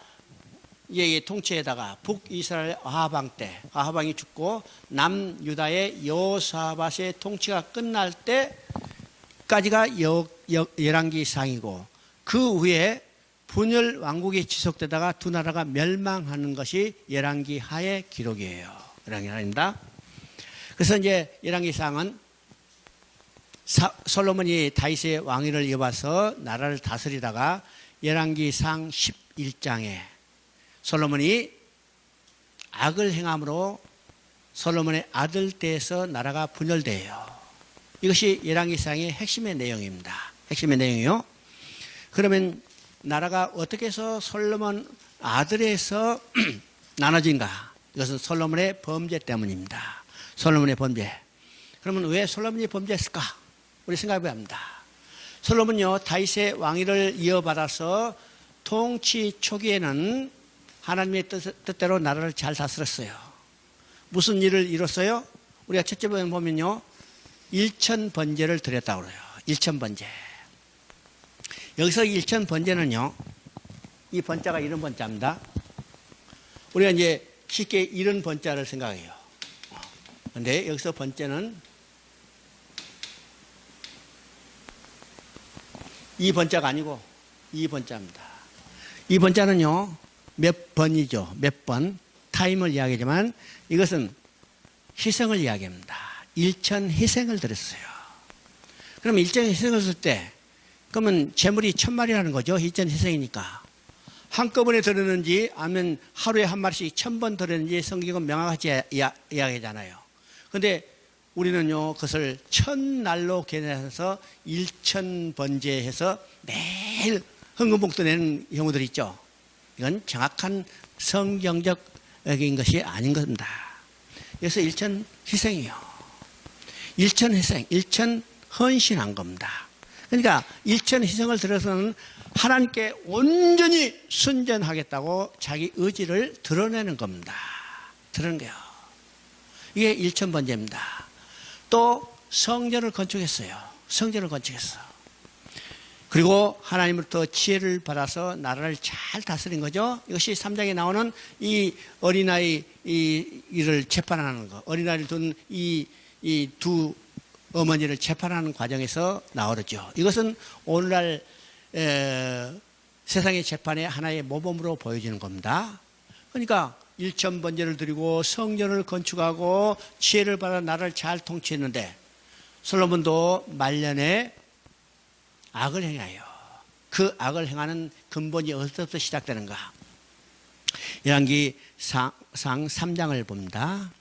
통치에다가 북이스라엘 아하방 때 아하방이 죽고 남유다의 여호사밧의 통치가 끝날 때까지가 열왕기상이고 그 후에 분열 왕국이 지속되다가 두 나라가 멸망하는 것이 열왕기하의 기록이에요. 열왕기하입니다. 그래서 이제 열왕기상은 솔로몬이 다윗의 왕위를 이어봐서 나라를 다스리다가 열왕기상 11장에 솔로몬이 악을 행함으로 솔로몬의 아들 때에서 나라가 분열돼요. 이것이 열왕기상의 핵심의 내용입니다. 핵심의 내용이요. 그러면 나라가 어떻게 해서 솔로몬 아들에서 나눠진가? 이것은 솔로몬의 범죄 때문입니다. 솔로몬의 범죄. 그러면 왜 솔로몬이 범죄했을까? 우리 생각해 봅니다. 솔로몬요, 다윗의 왕위를 이어받아서 통치 초기에는 하나님의 뜻대로 나라를 잘 다스렸어요. 무슨 일을 이뤘어요? 우리가 첫째 보면요, 일천번제를 드렸다고 그래요. 일천번제. 여기서 일천번제는요, 이 번자가 이런 번자입니다. 우리가 이제 쉽게 이런 번자를 생각해요. 그런데 여기서 번제는 이 번자가 아니고 이 번자입니다. 이 번자는요, 몇 번이죠. 몇 번. 타임을 이야기하지만 이것은 희생을 이야기합니다. 일천 희생을 드렸어요. 그러면 일천 희생을 쓸 때 그러면 재물이 1000마리라는 거죠. 일천 희생이니까. 한꺼번에 드렸는지 아니면 하루에 한 마리씩 1000번 드렸는지 성경은 명확하게 이야기하잖아요. 그런데 우리는요, 그것을 1000날로 계산해서 1000번제해서 매일 헌금복도 내는 경우들이 있죠. 이건 정확한 성경적인 것이 아닌 겁니다. 그래서 1000 희생이요. 1000 희생, 1000 헌신한 겁니다. 그러니까 1000 희생을 들여서는 하나님께 온전히 순전하겠다고 자기 의지를 드러내는 겁니다. 드러낸 거예요. 이게 1000번제입니다. 또 성전을 건축했어요. 성전을 건축했어. 그리고 하나님으로부터 지혜를 받아서 나라를 잘 다스린 거죠. 이것이 3장에 나오는 이 어린아이 이를 재판하는 거. 어린아이를 둔 이 두 어머니를 재판하는 과정에서 나오죠. 이것은 오늘날 세상의 재판의 하나의 모범으로 보여지는 겁니다. 그러니까 1000번제를 드리고 성전을 건축하고 지혜를 받아 나라를 잘 통치했는데 솔로몬도 말년에 악을 행하여 그 악을 행하는 근본이 어디서부터 시작되는가? 열왕기상 3장을 봅니다.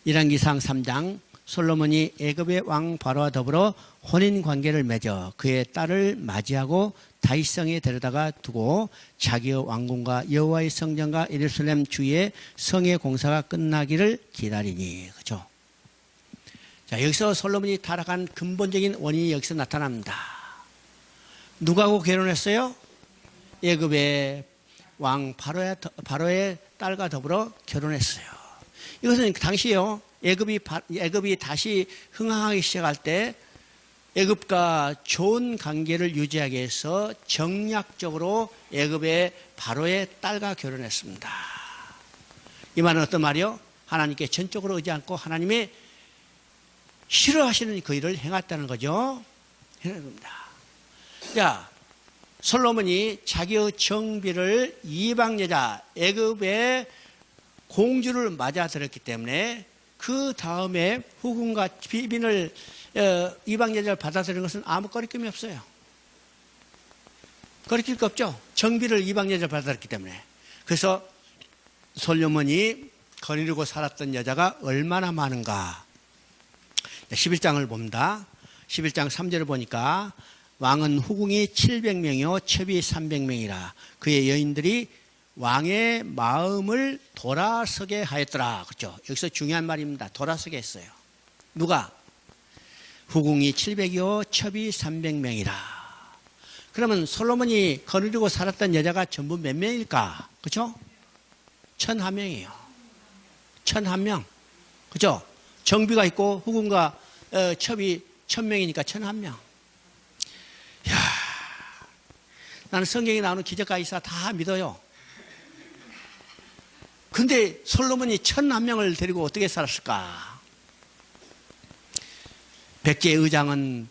열왕기상 3장 솔로몬이 애굽의 왕 바로와 더불어 혼인 관계를 맺어 그의 딸을 맞이하고 다윗성에 데려다가 두고 자기의 왕궁과 여호와의 성전과 예루살렘 주위에 성의 공사가 끝나기를 기다리니. 그렇죠? 자, 여기서 솔로몬이 타락한 근본적인 원인이 여기서 나타납니다. 누구하고 결혼했어요? 애굽의 왕 바로의 딸과 더불어 결혼했어요. 이것은 당시에요, 애굽이 다시 흥황하기 시작할 때 애굽과 좋은 관계를 유지하기 위해서 정략적으로 애굽의 바로의 딸과 결혼했습니다. 이 말은 어떤 말이요? 하나님께 전적으로 의지 않고 하나님의 싫어하시는 그 일을 행했다는 거죠. 행합니다. 자, 솔로몬이 자기의 정비를 이방 여자 애굽의 공주를 맞아들였기 때문에 그 다음에 후궁과 비빈을 이방 여자를 받아들이는 것은 아무 거리낌이 없어요. 거리낄 거 없죠. 정비를 이방 여자를 받아들였기 때문에. 그래서 솔로몬이 거느리고 살았던 여자가 얼마나 많은가. 11장을 봅니다. 11장 3절을 보니까 왕은 후궁이 700명이요 첩이 300명이라 그의 여인들이 왕의 마음을 돌아서게 하였더라. 그렇죠? 여기서 중요한 말입니다. 돌아서게 했어요. 누가? 후궁이 700이요 첩이 300명이라. 그러면 솔로몬이 거느리고 살았던 여자가 전부 몇 명일까? 그렇죠? 1001명이에요. 1001명. 그렇죠? 정비가 있고 후궁과 첩이 1000명이니까 1001명. 이야, 나는 성경에 나오는 기적과 이사 다 믿어요. 근데 솔로몬이 1001명을 데리고 어떻게 살았을까? 백제 의장은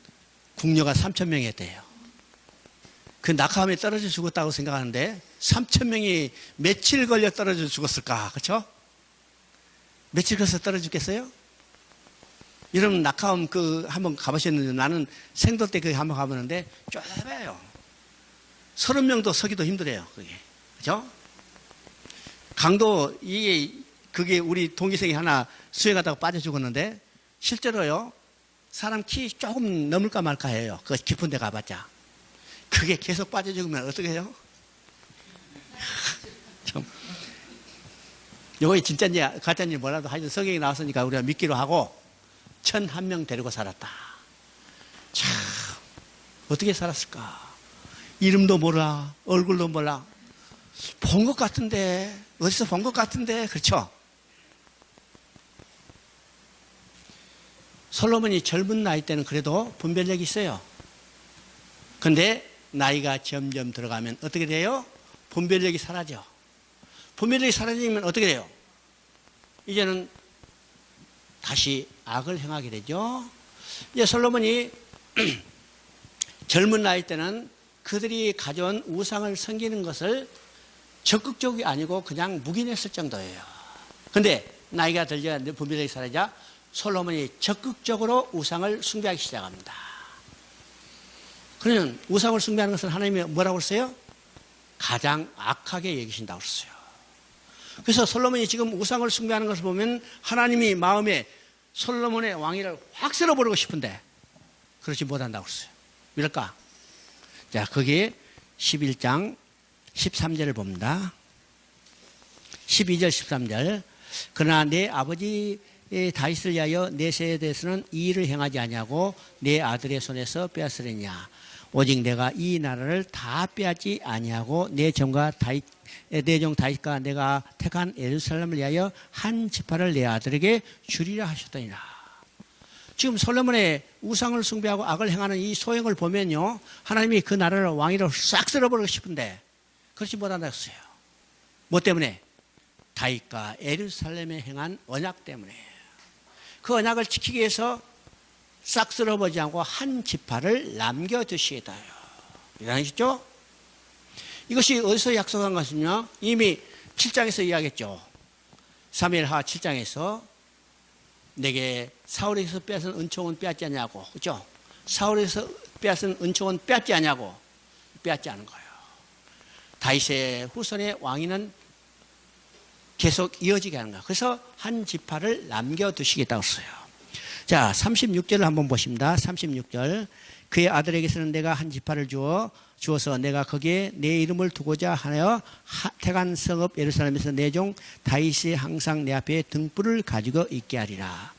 궁녀가 3000명이었대요. 그 낙하함에 떨어져 죽었다고 생각하는데 3000명이 며칠 걸려 떨어져 죽었을까? 그렇죠? 며칠 걸어서 떨어져 죽겠어요? 여러분 낙하암 한번 가보셨는데 나는 생도 때 거기 한번 가보는데 좁아요. 30명도 서기도 힘들어요. 그게. 그죠? 강도 그게 우리 동기생이 하나 수해 가다가 빠져 죽었는데 실제로요. 사람 키 조금 넘을까 말까 해요. 그 깊은 데 가봤자. 그게 계속 빠져 죽으면 어떻게 해요? 참. 요거 진짜인지 가짜인지 몰라도 하여튼 성경이 나왔으니까 우리가 믿기로 하고 1,001명 데리고 살았다. 참 어떻게 살았을까? 이름도 몰라, 얼굴도 몰라. 본 것 같은데, 어디서 본 것 같은데, 그렇죠? 솔로몬이 젊은 나이 때는 그래도 분별력이 있어요. 근데 나이가 점점 들어가면 어떻게 돼요? 분별력이 사라져. 분별력이 사라지면 어떻게 돼요? 이제는 다시 악을 행하게 되죠. 이제 솔로몬이 젊은 나이 때는 그들이 가져온 우상을 섬기는 것을 적극적이 아니고 그냥 묵인했을 정도예요. 근데 나이가 들자 분별력이 사라지자 솔로몬이 적극적으로 우상을 숭배하기 시작합니다. 그러면 우상을 숭배하는 것은 하나님이 뭐라고 그랬어요? 가장 악하게 여기신다고 그랬어요. 그래서 솔로몬이 지금 우상을 숭배하는 것을 보면 하나님이 마음에 솔로몬의 왕위를 확 쓸어버리고 싶은데 그렇지 못한다고 그랬어요. 왜일까? 자, 거기에 11장 13절을 봅니다. 12절 13절. 그러나 내 아버지 다윗을 위하여 내 세에 대해서는 이 일을 행하지 아니하고 내 아들의 손에서 빼앗으려냐. 오직 내가 이 나라를 다 빼앗지 아니하고 내 종 다윗과 내가 택한 예루살렘을 위하여 한 지파를 내 아들에게 주리라 하셨더니라. 지금 솔로몬의 우상을 숭배하고 악을 행하는 이 소행을 보면요, 하나님이 그 나라를 왕위로 싹 쓸어버리고 싶은데 그렇지 못한다고 했어요. 뭐 때문에? 다윗과 예루살렘에 행한 언약 때문에. 그 언약을 지키기 위해서 싹 쓸어버리지 않고 한 지파를 남겨두시겠다요. 이해하시죠? 이것이 어디서 약속한 것이냐? 이미 7장에서 이야기했죠. 사무엘하 7장에서 내게 사울에게서 빼앗은 은총은 빼앗지 않냐고, 그죠? 사울에게서 빼앗은 은총은 빼앗지 않냐고, 빼앗지 않은 거예요. 다윗의 후손의 왕위는 계속 이어지게 하는 거예요. 그래서 한 지파를 남겨두시겠다고 했어요. 자, 36절을 한번 보십니다. 36절. 그의 아들에게서는 내가 한 지파를 주어서 내가 거기에 내 이름을 두고자 하여 택한 성읍 예루살렘에서 내 종 다윗이 항상 내 앞에 등불을 가지고 있게 하리라.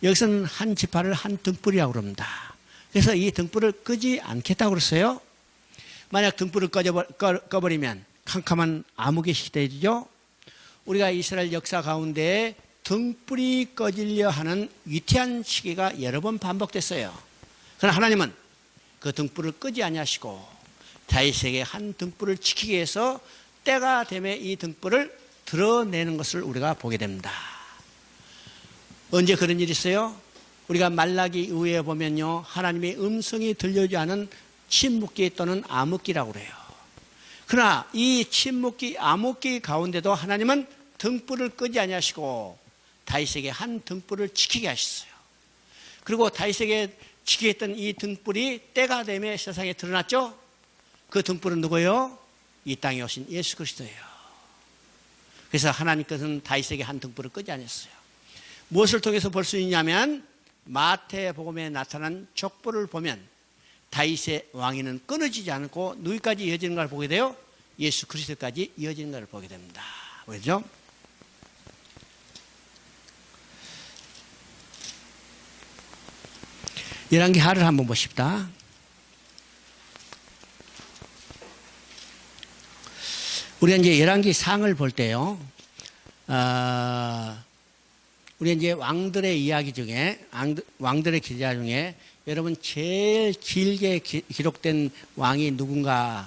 여기서는 한 지파를 한 등불이라고 그럽니다. 그래서 이 등불을 끄지 않겠다고 그랬어요. 만약 등불을 꺼버리면 캄캄한 암흑의 시대이죠. 우리가 이스라엘 역사 가운데 등불이 꺼지려 하는 위태한 시기가 여러 번 반복됐어요. 그러나 하나님은 그 등불을 끄지 아니하시고 다윗에게 한 등불을 지키기 위해서 때가 되면 이 등불을 드러내는 것을 우리가 보게 됩니다. 언제 그런 일이 있어요? 우리가 말라기 이후에 보면요, 하나님의 음성이 들려오지 않은 침묵기 또는 암흑기라고 그래요. 그러나 이 침묵기, 암흑기 가운데도 하나님은 등불을 끄지 아니하시고 다윗에게 한 등불을 지키게 하셨어요. 그리고 다윗에게 지키게 했던 이 등불이 때가 되면 세상에 드러났죠. 그 등불은 누구예요? 이 땅에 오신 예수 그리스도예요. 그래서 하나님께서는 다윗에게 한 등불을 끄지 않았어요. 무엇을 통해서 볼 수 있냐면 마태복음에 나타난 족보를 보면 다윗의 왕위는 끊어지지 않고 누구까지 이어지는 걸 보게 돼요? 예수 그리스도까지 이어지는 걸 보게 됩니다. 왜죠? 열왕기 하를 한번 보십시다. 우리가 이제 열왕기 상을 볼 때요, 우리가 이제 왕들의 이야기 중에, 왕들의 기자 중에 여러분 제일 길게 기록된 왕이 누군가요?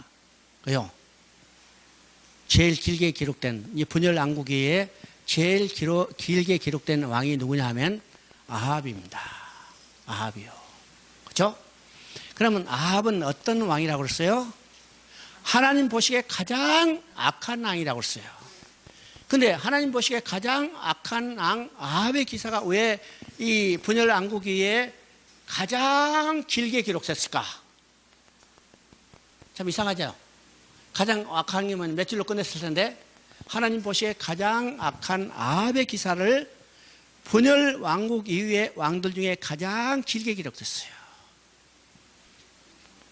제일 길게 기록된, 이 분열 왕국기에 제일 길게 기록된 왕이 누구냐 하면 아합입니다. 아합이요. 그렇죠? 그러면 아합은 어떤 왕이라고 그랬어요? 하나님 보시기에 가장 악한 왕이라고 했어요. 근데 하나님 보시기에 가장 악한 왕 아합의 기사가 왜 이 분열 왕국기에 가장 길게 기록됐을까? 참 이상하죠? 가장 악한 게면 며칠로 끝냈을 텐데 하나님 보시기에 가장 악한 아합의 기사를 분열 왕국 이후의 왕들 중에 가장 길게 기록됐어요.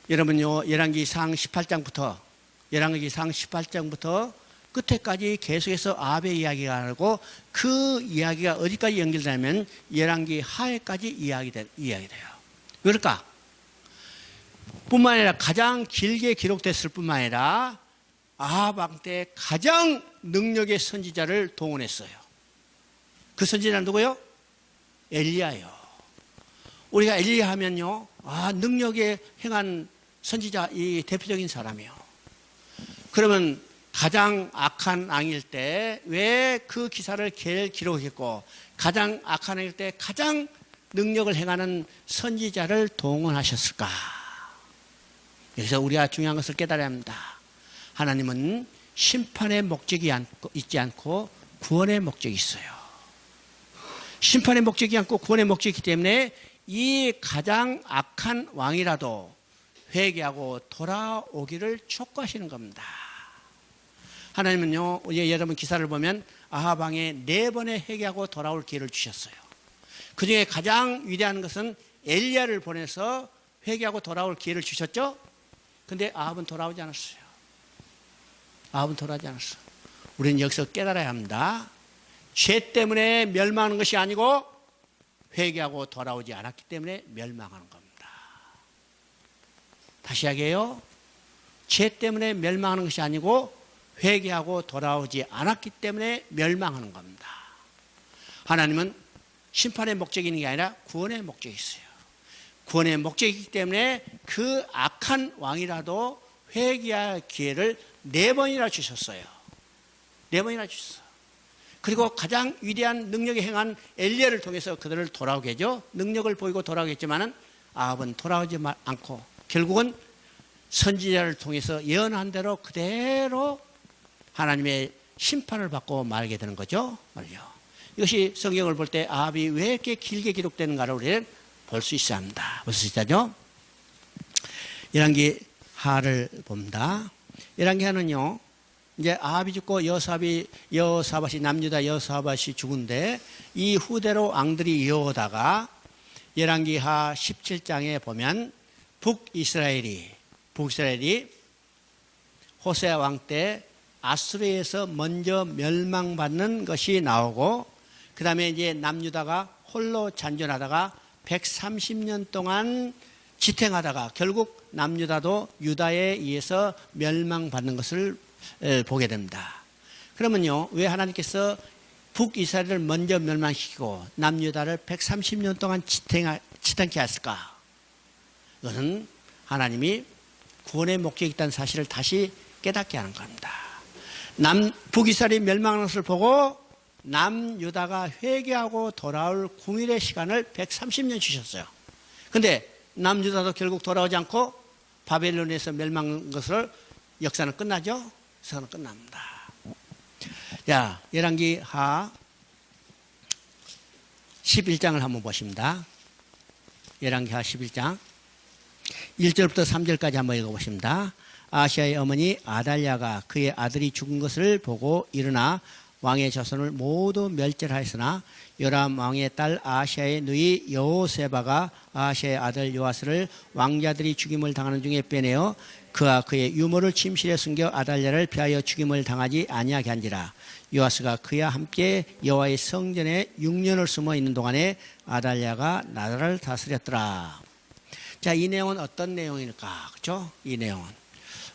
여러분요, 열왕기상 18장부터 끝에까지 계속해서 아합의 이야기가 나오고 그 이야기가 어디까지 연결되냐면 열왕기 하회까지 이야기돼요. 왜 그럴까? 뿐만 아니라 가장 길게 기록됐을 뿐만 아니라 아합 왕 때 가장 능력의 선지자를 동원했어요. 그 선지자는 누구요? 엘리야요. 우리가 엘리야 하면요, 능력에 행한 선지자, 이 대표적인 사람이요. 그러면 가장 악한 왕일 때 왜 그 기사를 기록했고 가장 악한 왕일 때 가장 능력을 행하는 선지자를 동원하셨을까? 여기서 우리가 중요한 것을 깨달아야 합니다. 하나님은 심판의 목적이 있지 않고 구원의 목적이 있어요. 심판의 목적이 않고 구원의 목적이기 때문에 이 가장 악한 왕이라도 회개하고 돌아오기를 촉구하시는 겁니다. 하나님은요, 여러분 기사를 보면 아합 왕에 4번의 회개하고 돌아올 기회를 주셨어요. 그 중에 가장 위대한 것은 엘리야를 보내서 회개하고 돌아올 기회를 주셨죠? 근데 아합은 돌아오지 않았어요. 우리는 여기서 깨달아야 합니다. 죄 때문에 멸망하는 것이 아니고 회개하고 돌아오지 않았기 때문에 멸망하는 겁니다. 다시 하게요. 죄 때문에 멸망하는 것이 아니고 회개하고 돌아오지 않았기 때문에 멸망하는 겁니다. 하나님은 심판의 목적이 있는 게 아니라 구원의 목적이 있어요. 구원의 목적이기 때문에 그 악한 왕이라도 회개할 기회를 4번이나 주셨어요. 4번이나 주셨어요. 그리고 가장 위대한 능력에 행한 엘리야를 통해서 그들을 돌아오게 하죠. 능력을 보이고 돌아오게 했지만은 아합은 돌아오지 않고 결국은 선지자를 통해서 예언한 대로 그대로 하나님의 심판을 받고 말게 되는 거죠. 말이죠. 이것이 성경을 볼 때 아합이 왜 이렇게 길게 기록되는가를 우리는 볼 수 있어야 합니다. 볼 수 있다죠? 열왕기 하를 봅니다. 열왕기 하는요, 이제 아합이 죽고 여호사밧이 남유다 여호사밧이 죽은데 이 후대로 왕들이 이어오다가 열왕기 하 17장에 보면 북이스라엘이 호세아 왕 때 아수르에서 먼저 멸망받는 것이 나오고 그 다음에 이제 남유다가 홀로 잔존하다가 130년 동안 지탱하다가 결국 남유다도 유다에 의해서 멸망받는 것을 보게 됩니다. 그러면요, 왜 하나님께서 북이스라엘을 먼저 멸망시키고 남유다를 130년 동안 지탱케 했을까? 이것은 하나님이 구원의 목적이 있다는 사실을 다시 깨닫게 하는 겁니다. 북이스라엘이 멸망하는 것을 보고 남유다가 회개하고 돌아올 궁일의 시간을 130년 주셨어요. 그런데 남유다도 결국 돌아오지 않고 바벨론에서 멸망한 것을 역사는 끝나죠? 역사는 끝납니다. 자, 열왕기 하 11장을 한번 보십니다. 열왕기 하 11장 1절부터 3절까지 한번 읽어보십니다. 아시아의 어머니 아달랴가 그의 아들이 죽은 것을 보고 일어나 왕의 자손을 모두 멸절하였으나 요람 왕의 딸 아시아의 누이 여호세바가 아시아의 아들 요아스를 왕자들이 죽임을 당하는 중에 빼내어 그와 그의 유모를 침실에 숨겨 아달랴를 피하여 죽임을 당하지 아니하게 한지라. 요아스가 그와 함께 여호와의 성전에 6년을 숨어 있는 동안에 아달랴가 나라를 다스렸더라. 자, 이 내용은 어떤 내용일까? 그렇죠? 이 내용은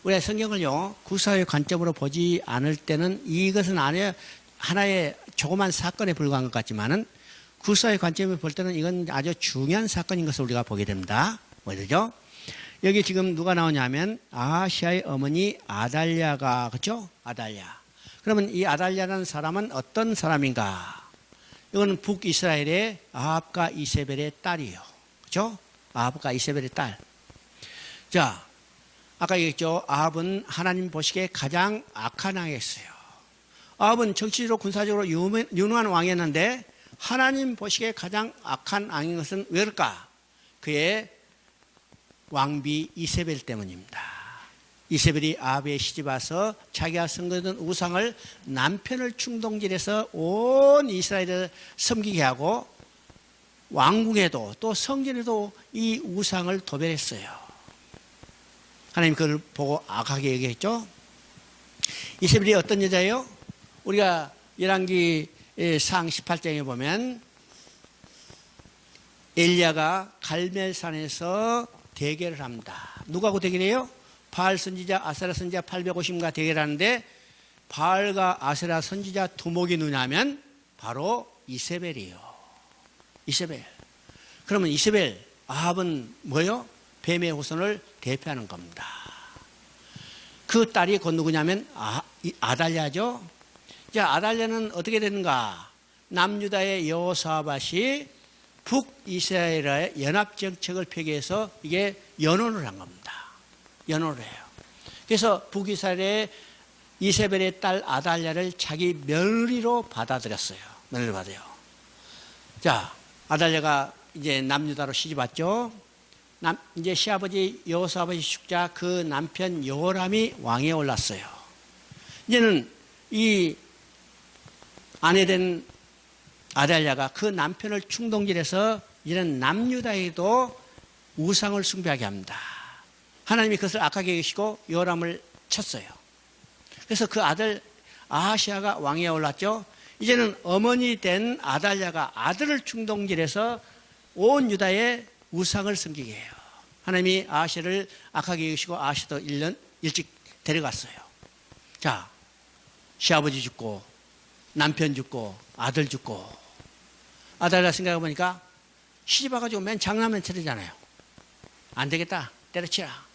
우리가 성경을요, 구사의 관점으로 보지 않을 때는 이것은 하나의 조그만 사건에 불과한 것 같지만은 구사의 관점을 볼 때는 이건 아주 중요한 사건인 것을 우리가 보게 됩니다. 뭐죠? 여기 지금 누가 나오냐면 아시아의 어머니 아달랴가, 그렇죠? 아달랴. 그러면 이 아달랴라는 사람은 어떤 사람인가? 이거는 북이스라엘의 아합과 이세벨의 딸이에요. 그렇죠? 아합과 이세벨의 딸. 자, 아까 얘기했죠. 아합은 하나님 보시기에 가장 악한 왕이었어요. 아합은 정치적으로 군사적으로 유능한 왕이었는데 하나님 보시기에 가장 악한 왕인 것은 왜일까? 그의 왕비 이세벨 때문입니다. 이세벨이 아합에 시집 와서 자기가 섬기던 우상을 남편을 충동질해서 온 이스라엘을 섬기게 하고 왕궁에도 또 성전에도 이 우상을 도배했어요. 하나님 그걸 보고 악하게 얘기했죠. 이세벨이 어떤 여자예요? 우리가 열왕기 상 18장에 보면 엘리야가 갈멜산에서 대결을 합니다. 누구하고 대결해요? 바알 선지자, 아세라 선지자 850과 대결하는데 바알과 아세라 선지자 두목이 누냐면 바로 이세벨이에요. 이세벨. 그러면 이세벨, 아합은 뭐요? 뱀의 후손을 대표하는 겁니다. 그 딸이 곧 누구냐면 아달랴죠. 자, 아달랴는 어떻게 되는가? 남유다의 여호사밧이 북이스라엘의 연합정책을 폐기해서 이게 연혼을 한 겁니다. 연혼을 해요. 그래서 북이스라엘의 이세벨의 딸 아달랴를 자기 며느리로 받아들였어요. 며느리로 받아요. 자, 아달랴가 이제 남유다로 시집 왔죠. 이제 시아버지 여호사밧이 죽자 그 남편 여호람이 왕에 올랐어요. 이제는 이 아내된 아달랴가 그 남편을 충동질해서 이런 남유다에도 우상을 숭배하게 합니다. 하나님이 그것을 악하게 여기시고 여호람을 쳤어요. 그래서 그 아들 아하시아가 왕에 올랐죠. 이제는 어머니 된 아달랴가 아들을 충동질해서 온 유다에 우상을 섬기게 해요. 하나님이 아하시아를 악하게 여기시고 아하시아도 1년 일찍 데려갔어요. 자, 시아버지 죽고 남편 죽고 아들 죽고 아달랴 생각해보니까 시집 와가지고 맨 장난만 치르잖아요. 안 되겠다, 때려치라.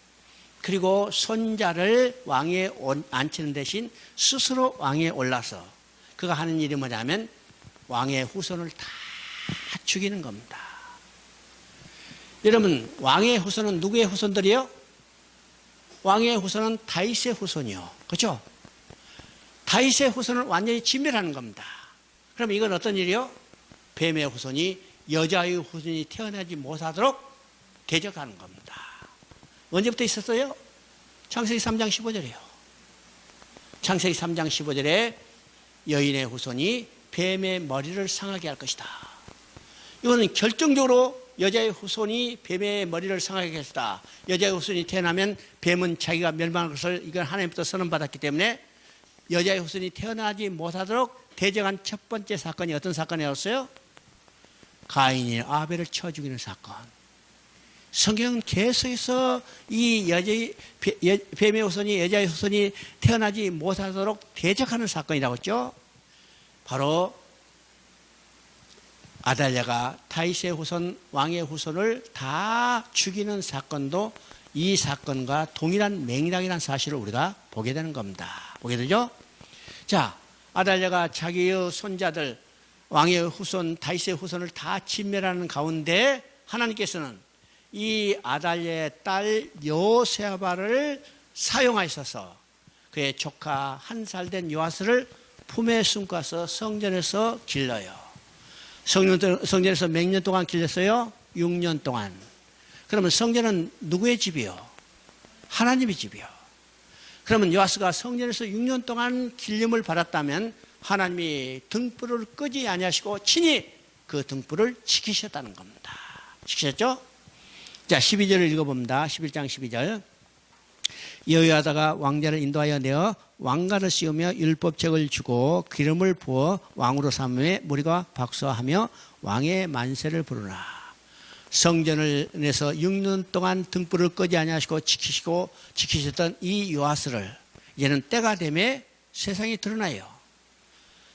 그리고 손자를 왕위에 앉히는 대신 스스로 왕위에 올라서 그가 하는 일이 뭐냐면 왕의 후손을 다 죽이는 겁니다. 여러분, 왕의 후손은 누구의 후손들이요? 왕의 후손은 다윗의 후손이요. 그렇죠? 다윗의 후손을 완전히 진멸하는 겁니다. 그럼 이건 어떤 일이요? 뱀의 후손이 여자의 후손이 태어나지 못하도록 대적하는 겁니다. 언제부터 있었어요? 창세기 3장 15절이에요. 창세기 3장 15절에 여인의 후손이 뱀의 머리를 상하게 할 것이다. 이거는 결정적으로 여자의 후손이 뱀의 머리를 상하게 할 것이다. 여자의 후손이 태어나면 뱀은 자기가 멸망할 것을 이건 하나님부터 선언받았기 때문에 여자의 후손이 태어나지 못하도록 대적한 첫 번째 사건이 어떤 사건이었어요? 가인이 아벨을 쳐 죽이는 사건. 성경은 계속해서 이 뱀의 후손이 여자의 후손이 태어나지 못하도록 대적하는 사건이라고 했죠. 바로 아달랴가 다윗의 후손, 왕의 후손을 다 죽이는 사건도 이 사건과 동일한 맥락이라는 사실을 우리가 보게 되는 겁니다. 보게 되죠? 자, 아달랴가 자기의 손자들, 왕의 후손, 다윗의 후손을 다 진멸하는 가운데 하나님께서는 이 아달랴의 딸 여호세아밧을 사용하셔서 그의 조카 1살 된 요아스를 품에 숨고서 성전에서 길러요. 성전에서 몇 년 동안 길렀어요? 6년 동안. 그러면 성전은 누구의 집이요? 하나님의 집이요. 그러면 요아스가 성전에서 6년 동안 길림을 받았다면 하나님이 등불을 끄지 아니하시고 친히 그 등불을 지키셨다는 겁니다. 지키셨죠? 자, 12절을 읽어봅니다. 11장 12절. 여호야다가 왕자를 인도하여 내어 왕관을 씌우며 율법책을 주고 기름을 부어 왕으로 삼음에 무리가 박수하며 왕의 만세를 부르나. 성전을 내서 6년 동안 등불을 끄지 아니하시고 지키셨던 이 요아스를 이제는 때가 되매 세상이 드러나요.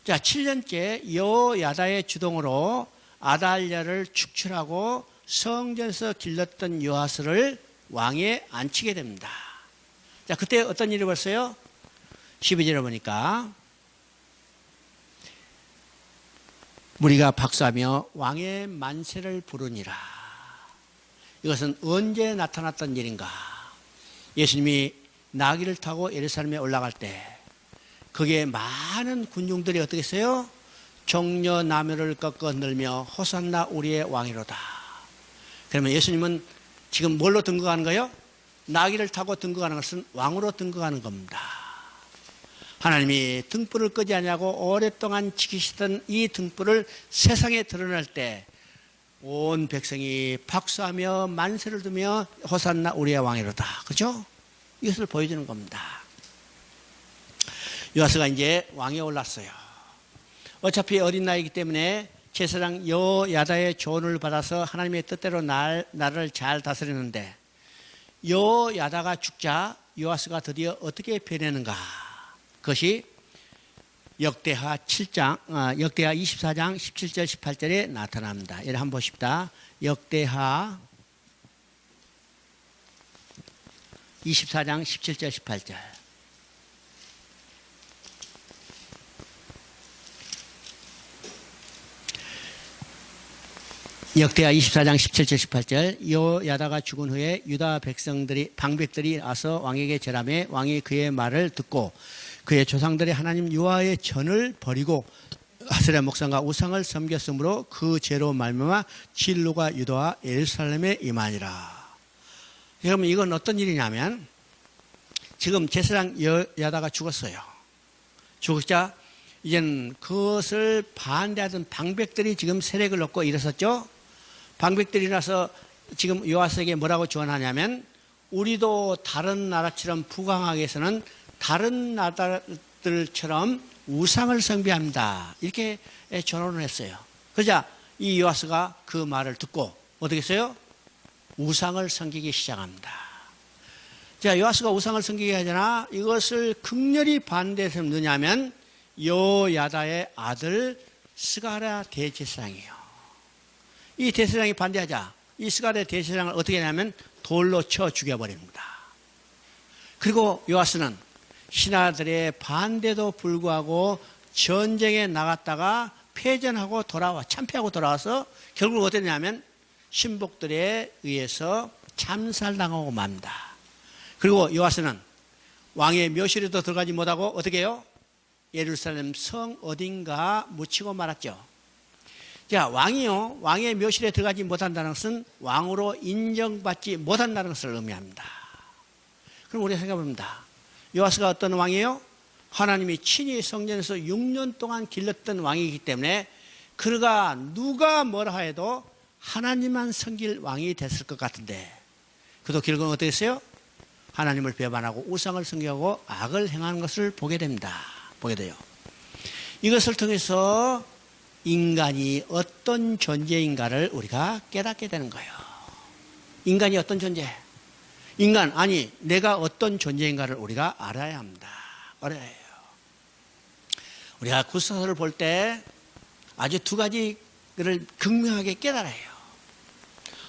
자, 7년째 여호야다의 주동으로 아달랴를 축출하고 성전에서 길렀던 요아스를 왕에 앉히게 됩니다. 자, 그때 어떤 일이 벌써요? 12절에 보니까 무리가 박수하며 왕의 만세를 부르니라. 이것은 언제 나타났던 일인가? 예수님이 나귀를 타고 예루살렘에 올라갈 때 거기에 많은 군중들이 어떻게 했어요? 종려 나무를 꺾어 흔들며 호산나 우리의 왕이로다. 그러면 예수님은 지금 뭘로 등극하는 거예요? 나귀를 타고 등극하는 것은 왕으로 등극하는 겁니다. 하나님이 등불을 끄지 아니하고 오랫동안 지키시던 이 등불을 세상에 드러낼 때 온 백성이 박수하며 만세를 두며 호산나 우리의 왕이로다. 그렇죠? 이것을 보여주는 겁니다. 요아스가 이제 왕에 올랐어요. 어차피 어린 나이이기 때문에 제사장 여야다의 조언을 받아서 하나님의 뜻대로 나라를 잘 다스리는데 여야다가 죽자 요아스가 드디어 어떻게 변했는가? 그것이 역대하 24장 17절 18절에 나타납니다. 여기 한번 보십시다. 역대하 24장 17절 18절. 역대하 24장 17절 18절. 여야다가 죽은 후에 유다 방백들이 와서 왕에게 절하매 왕이 그의 말을 듣고 그의 조상들이 하나님 여호와의 전을 버리고 아세라 목상과 우상을 섬겼으므로 그 죄로 말미암아 진노가 유다와 예루살렘에 임하니라. 여러분, 이건 어떤 일이냐면 지금 제사장 여야다가 죽었어요. 죽었자 이제는 그것을 반대하던 방백들이 지금 세력을 얻고 일어섰죠. 방백들이 나서 지금 요아스에게 뭐라고 조언하냐면 우리도 다른 나라처럼 부강하게 해서는 다른 나라들처럼 우상을 숭배합니다. 이렇게 조언을 했어요. 그러자 이 요아스가 그 말을 듣고 어떻게 했어요? 우상을 섬기기 시작합니다. 자, 요아스가 우상을 섬기게 하잖아. 이것을 극렬히 반대해서 누냐면 여야다의 아들 스가랴 대제사장이에요. 이 대제사장이 반대하자 이 스가랴 대제사장을 어떻게 하냐면 돌로 쳐 죽여버립니다. 그리고 요아스는 신하들의 반대도 불구하고 전쟁에 나갔다가 패전하고 참패하고 돌아와서 결국 어떻게 되냐면 신복들에 의해서 참살당하고 맙니다. 그리고 요아스는 왕의 묘실에도 들어가지 못하고 어떻게 해요? 예루살렘 성 어딘가 묻히고 말았죠. 자, 왕이요, 왕의 묘실에 들어가지 못한다는 것은 왕으로 인정받지 못한다는 것을 의미합니다. 그럼 우리가 생각해봅니다. 요아스가 어떤 왕이에요? 하나님이 친히 성전에서 6년 동안 길렀던 왕이기 때문에 그가 누가 뭐라 해도 하나님만 섬길 왕이 됐을 것 같은데 그도 결국은 어떻게 했어요? 하나님을 배반하고 우상을 섬기고 악을 행하는 것을 보게 됩니다. 보게 돼요. 이것을 통해서 인간이 어떤 존재인가를 우리가 깨닫게 되는 거예요. 인간이 어떤 존재? 내가 어떤 존재인가를 우리가 알아야 합니다. 알아야 해요. 우리가 구스서를 볼 때 아주 두 가지를 극명하게 깨달아야 해요.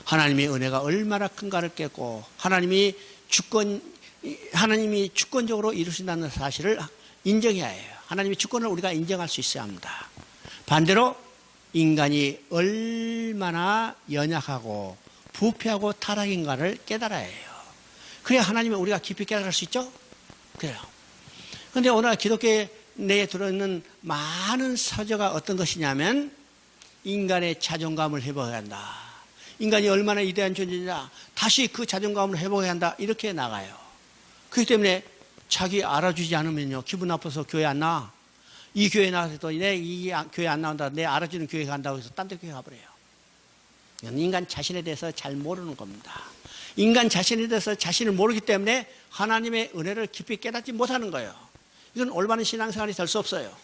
하나님의 은혜가 얼마나 큰가를 깨고 하나님이 주권적으로 이루신다는 사실을 인정해야 해요. 하나님의 주권을 우리가 인정할 수 있어야 합니다. 반대로 인간이 얼마나 연약하고 부패하고 타락인가를 깨달아야 해요. 그래야 하나님을 우리가 깊이 깨달을 수 있죠? 그래요. 그런데 오늘 기독교 내에 들어있는 많은 서저가 어떤 것이냐면 인간의 자존감을 회복해야 한다. 인간이 얼마나 위대한 존재냐. 다시 그 자존감을 회복해야 한다. 이렇게 나가요. 그렇기 때문에 자기 알아주지 않으면요. 기분 나빠서 교회 안 나와. 이 교회 나와서 이 교회 안 나온다. 내 알아주는 교회 간다고 해서 딴 데 교회 가버려요. 이건 인간 자신에 대해서 잘 모르는 겁니다. 인간 자신에 대해서 자신을 모르기 때문에 하나님의 은혜를 깊이 깨닫지 못하는 거예요. 이건 올바른 신앙생활이 될 수 없어요.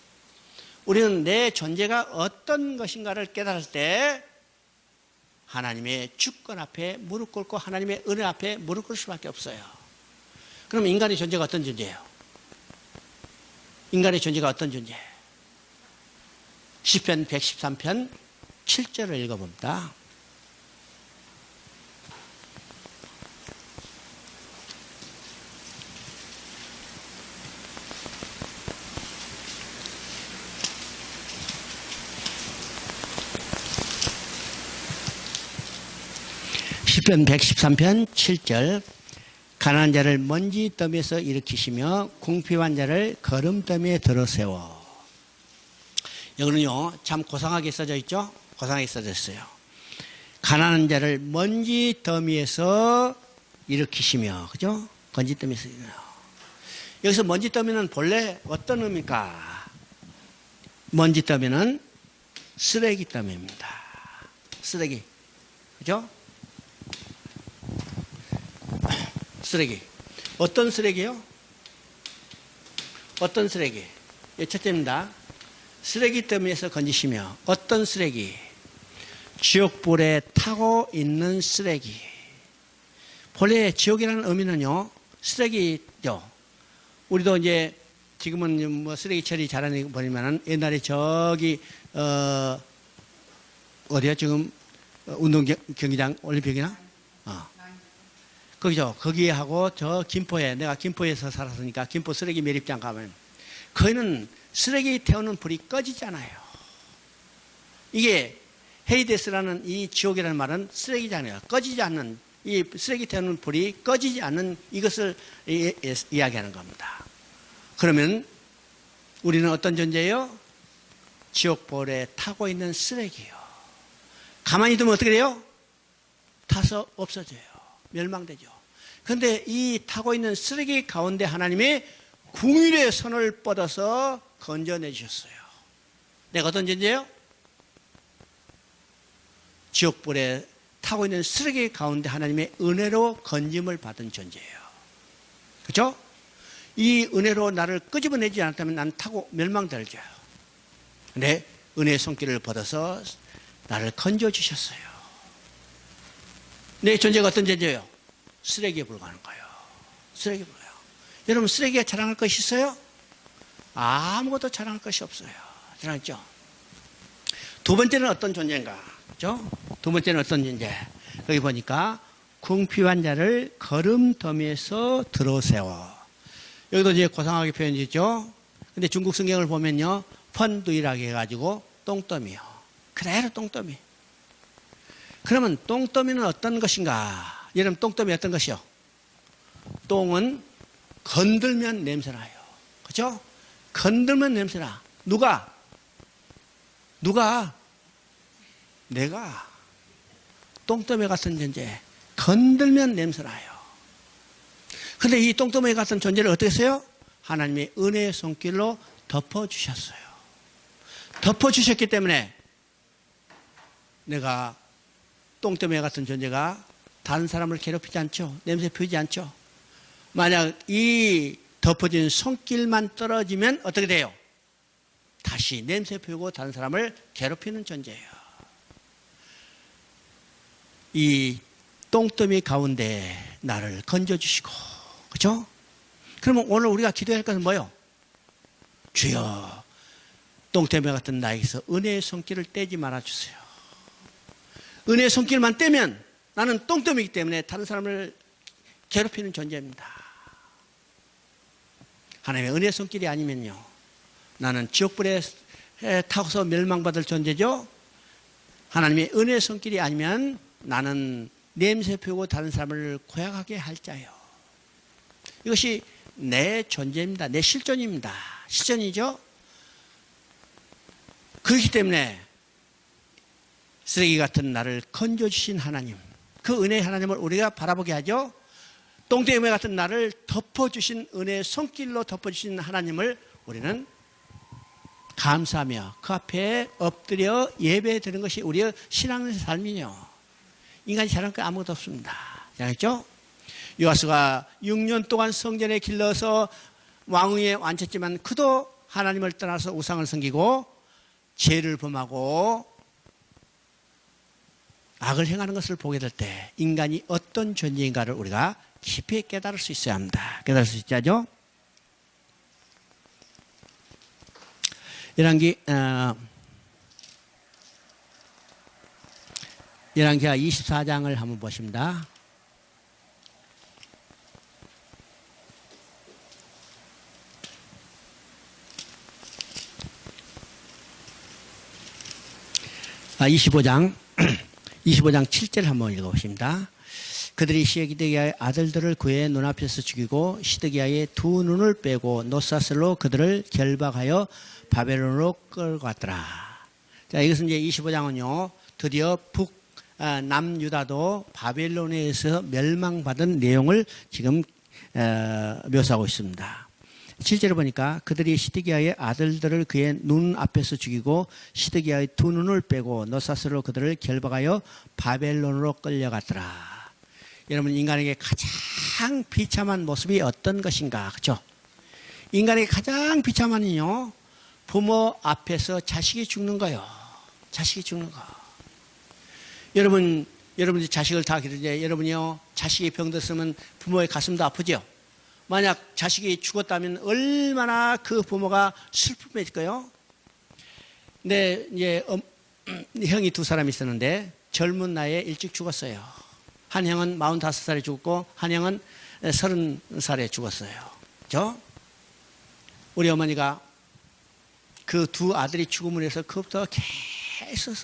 우리는 내 존재가 어떤 것인가를 깨달을 때 하나님의 주권 앞에 무릎 꿇고 하나님의 은혜 앞에 무릎 꿇을 수밖에 없어요. 그럼 인간의 존재가 어떤 존재예요? 인간의 존재가 어떤 존재예요? 시편 113편 7절을 읽어봅니다. 시편 113편 7절 가난한 자를 먼지 더미에서 일으키시며 궁핍한 자를 거름더미에 들어세워. 여기는요 참 고상하게 써져 있죠. 고상하게 써져 있어요. 가난한 자를 먼지 더미에서 일으키시며, 그죠? 먼지 더미에서 일으키시며. 여기서 먼지 더미는 본래 어떤 의미입니까? 먼지 더미는 쓰레기 더미입니다. 쓰레기, 그죠? 쓰레기. 어떤 쓰레기요? 어떤 쓰레기? 첫째입니다. 쓰레기 더미에서 건지시며. 어떤 쓰레기? 지옥불에 타고 있는 쓰레기. 본래 지옥이라는 의미는요, 쓰레기죠. 우리도 이제 지금은 뭐 쓰레기 처리 잘하는 거 버리면은 옛날에 저기, 어디야 지금 운동 경기장 올림픽이나? 거기죠. 거기에 하고 저 김포에, 내가 김포에서 살았으니까 김포 쓰레기 매립장 가면 거기는 쓰레기 태우는 불이 꺼지지 않아요. 이게 헤이데스라는 이 지옥이라는 말은 쓰레기잖아요. 꺼지지 않는, 이 쓰레기 태우는 불이 꺼지지 않는 이것을 이야기하는 겁니다. 그러면 우리는 어떤 존재예요? 지옥불에 타고 있는 쓰레기요. 가만히 두면 어떻게 돼요? 타서 없어져요. 멸망되죠. 그런데 이 타고 있는 쓰레기 가운데 하나님이 궁율의 손을 뻗어서 건져내 주셨어요. 내가 어떤 존재예요? 지옥불에 타고 있는 쓰레기 가운데 하나님의 은혜로 건짐을 받은 존재예요. 그렇죠? 이 은혜로 나를 끄집어내지 않았다면 난 타고 멸망될죠. 근데 은혜의 손길을 뻗어서 나를 건져주셨어요. 내 존재가 어떤 존재예요? 쓰레기에 불과한 거예요. 쓰레기에 불과해요. 여러분 쓰레기에 자랑할 것이 있어요? 아무것도 자랑할 것이 없어요. 자랑했죠? 두 번째는 어떤 존재인가? 그렇죠? 두 번째는 어떤 존재? 여기 보니까 궁핍한 자를 거름더미에서 들어세워. 여기도 이제 고상하게 표현되죠. 근데 중국 성경을 보면요, 펀두이라고 해가지고 똥더미요. 그대로 똥더미. 그러면 똥더미는 어떤 것인가? 여러분 똥더미 어떤 것이요? 똥은 건들면 냄새나요. 그렇죠? 건들면 냄새나. 누가? 내가. 똥더미 같은 존재. 건들면 냄새나요. 근데 이 똥더미 같은 존재를 어떻게 했어요? 하나님의 은혜의 손길로 덮어주셨어요. 덮어주셨기 때문에 내가 똥더미 같은 존재가 다른 사람을 괴롭히지 않죠. 냄새 피우지 않죠. 만약 이 덮어진 손길만 떨어지면 어떻게 돼요? 다시 냄새 피우고 다른 사람을 괴롭히는 존재예요. 이 똥더미 가운데 나를 건져주시고, 그렇죠? 그러면 오늘 우리가 기도할 것은 뭐예요? 주여, 똥더미 같은 나에게서 은혜의 손길을 떼지 말아주세요. 은혜의 손길만 떼면 나는 똥더미이기 때문에 다른 사람을 괴롭히는 존재입니다. 하나님의 은혜의 손길이 아니면요, 나는 지옥불에 타고서 멸망받을 존재죠. 하나님의 은혜의 손길이 아니면 나는 냄새 피우고 다른 사람을 고약하게 할 자요. 이것이 내 존재입니다. 내 실존입니다. 실존이죠. 그렇기 때문에 쓰레기 같은 나를 건져주신 하나님, 그 은혜의 하나님을 우리가 바라보게 하죠. 똥대우매 같은 나를 덮어주신 은혜의 손길로 덮어주신 하나님을 우리는 감사하며 그 앞에 엎드려 예배드리는 것이 우리의 신앙의 삶이요. 인간이 잘한 거 아무것도 없습니다. 알겠죠? 요아스가 6년 동안 성전에 길러서 왕위에 앉혔지만 그도 하나님을 떠나서 우상을 섬기고 죄를 범하고 악을 행하는 것을 보게 될 때 인간이 어떤 존재인가를 우리가 깊이 깨달을 수 있어야 합니다. 깨달을 수 있죠? 열왕기하 24장을 한번 보십니다. 아, 25장 7절 한번 읽어보십니다. 그들이 시드기야의 아들들을 그의 눈앞에서 죽이고 시드기야의 두 눈을 빼고 노사슬로 그들을 결박하여 바벨론으로 끌고 갔더라. 자, 이것은 이제 25장은요, 드디어 남유다도 바벨론에 의해서 멸망받은 내용을 지금 묘사하고 있습니다. 실제로 보니까 그들이 시드기야의 아들들을 그의 눈 앞에서 죽이고 시드기야의 두 눈을 빼고 노사스로 그들을 결박하여 바벨론으로 끌려갔더라. 여러분, 인간에게 가장 비참한 모습이 어떤 것인가? 그렇죠? 인간에게 가장 비참한 일은요, 부모 앞에서 자식이 죽는 거예요. 자식이 죽는 거. 여러분이 자식을 다 기르는데 여러분이요, 자식이 병들었으면 부모의 가슴도 아프죠? 만약 자식이 죽었다면 얼마나 그 부모가 슬픔일까요? 근데 이제 형이 두 사람이 있었는데 젊은 나이에 일찍 죽었어요. 한 형은 45살에 죽었고 한 형은 30살에 죽었어요. 그죠? 우리 어머니가 그 두 아들이 죽음을 해서 그부터 계속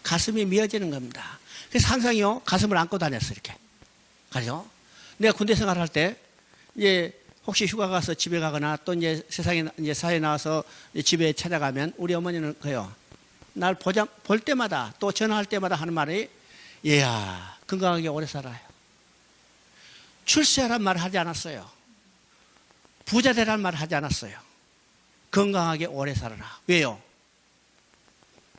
가슴이 미어지는 겁니다. 그래서 항상요, 가슴을 안고 다녔어요, 이렇게. 가죠? 내가 군대 생활할 때 이제 혹시 휴가 가서 집에 가거나 또 이제 세상에 이제 사회에 나와서 집에 찾아가면 우리 어머니는 그래요. 날 볼 때마다 또 전화할 때마다 하는 말이, 얘야, 건강하게 오래 살아요. 출세하란 말을 하지 않았어요. 부자 되란 말을 하지 않았어요. 건강하게 오래 살아라. 왜요?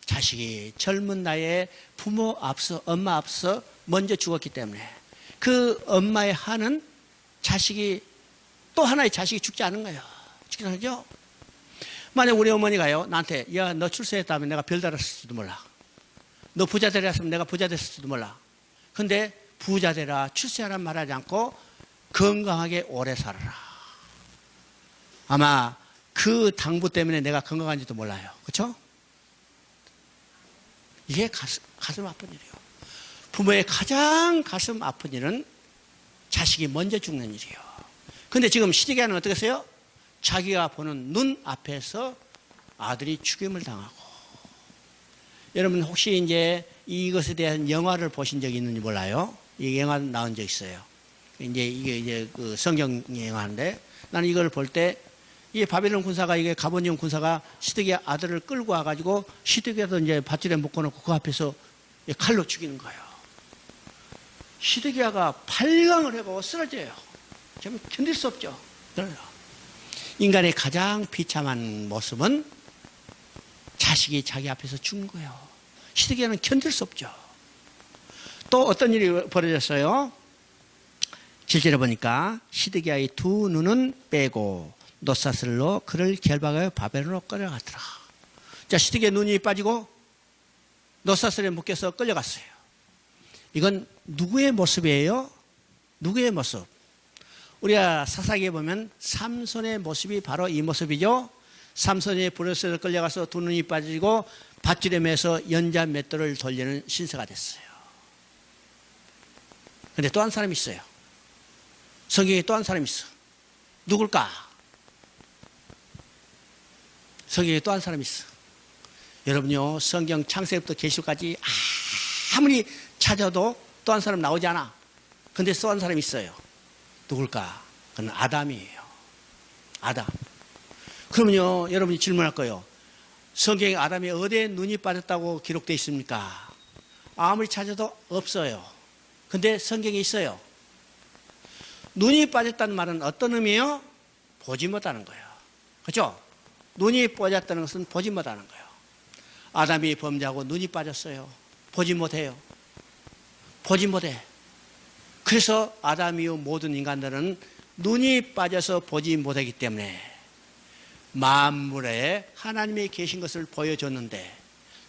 자식이 젊은 나이에 부모 앞서, 엄마 앞서 먼저 죽었기 때문에 그 엄마의 한은 자식이 또 하나의 자식이 죽지 않은 거예요. 죽지 않죠? 만약 우리 어머니가요, 나한테, 야, 너 출세했다면 내가 별 달았을지도 몰라. 너 부자 되랬으면 내가 부자 됐을지도 몰라. 근데 부자 되라, 출세하란 말하지 않고 건강하게 오래 살아라. 아마 그 당부 때문에 내가 건강한지도 몰라요. 그렇죠? 이게 가슴 아픈 일이에요. 부모의 가장 가슴 아픈 일은 자식이 먼저 죽는 일이에요. 근데 지금 시드기야는 어떻게 했어요? 자기가 보는 눈 앞에서 아들이 죽임을 당하고. 여러분 혹시 이제 이것에 대한 영화를 보신 적이 있는지 몰라요? 이 영화 나온 적 있어요. 이게 이제 그 성경 영화인데 나는 이걸 볼 때 이 바벨론 군사가 이게 가버니움 군사가 시드기야 아들을 끌고 와가지고 시드기야도 이제 밧줄에 묶어놓고 그 앞에서 칼로 죽이는 거예요. 시드기야가 발광을 해보고 쓰러져요. 좀 견딜 수 없죠. 인간의 가장 비참한 모습은 자식이 자기 앞에서 죽는 거예요. 시드기야는 견딜 수 없죠. 또 어떤 일이 벌어졌어요? 7절에 보니까 시드기야의 두 눈은 빼고 노사슬로 그를 결박하여 바벨론으로 끌려갔더라. 자, 시드기야 눈이 빠지고 노사슬에 묶여서 끌려갔어요. 이건 누구의 모습이에요? 누구의 모습? 우리가 사사기에 보면 삼손의 모습이 바로 이 모습이죠. 삼손이 브레스에 끌려가서 두 눈이 빠지고 밧줄에 매서 연자 맷돌을 돌리는 신세가 됐어요. 그런데 또 한 사람이 있어요. 성경에 또 한 사람이 있어. 누굴까? 성경에 또 한 사람이 있어. 여러분요, 성경 창세기부터 계시록까지 아무리 찾아도 또 한 사람 나오지 않아. 근데 또 한 사람이 있어요. 누굴까? 그건 아담이에요. 아담. 그러면요, 여러분이 질문할 거예요. 성경에 아담이 어디에 눈이 빠졌다고 기록되어 있습니까? 아무리 찾아도 없어요. 근데 성경에 있어요. 눈이 빠졌다는 말은 어떤 의미예요? 보지 못하는 거예요. 그렇죠? 눈이 빠졌다는 것은 보지 못하는 거예요. 아담이 범죄하고 눈이 빠졌어요. 보지 못해요. 보지 못해. 그래서 아담 이후 모든 인간들은 눈이 빠져서 보지 못하기 때문에 만물에 하나님이 계신 것을 보여줬는데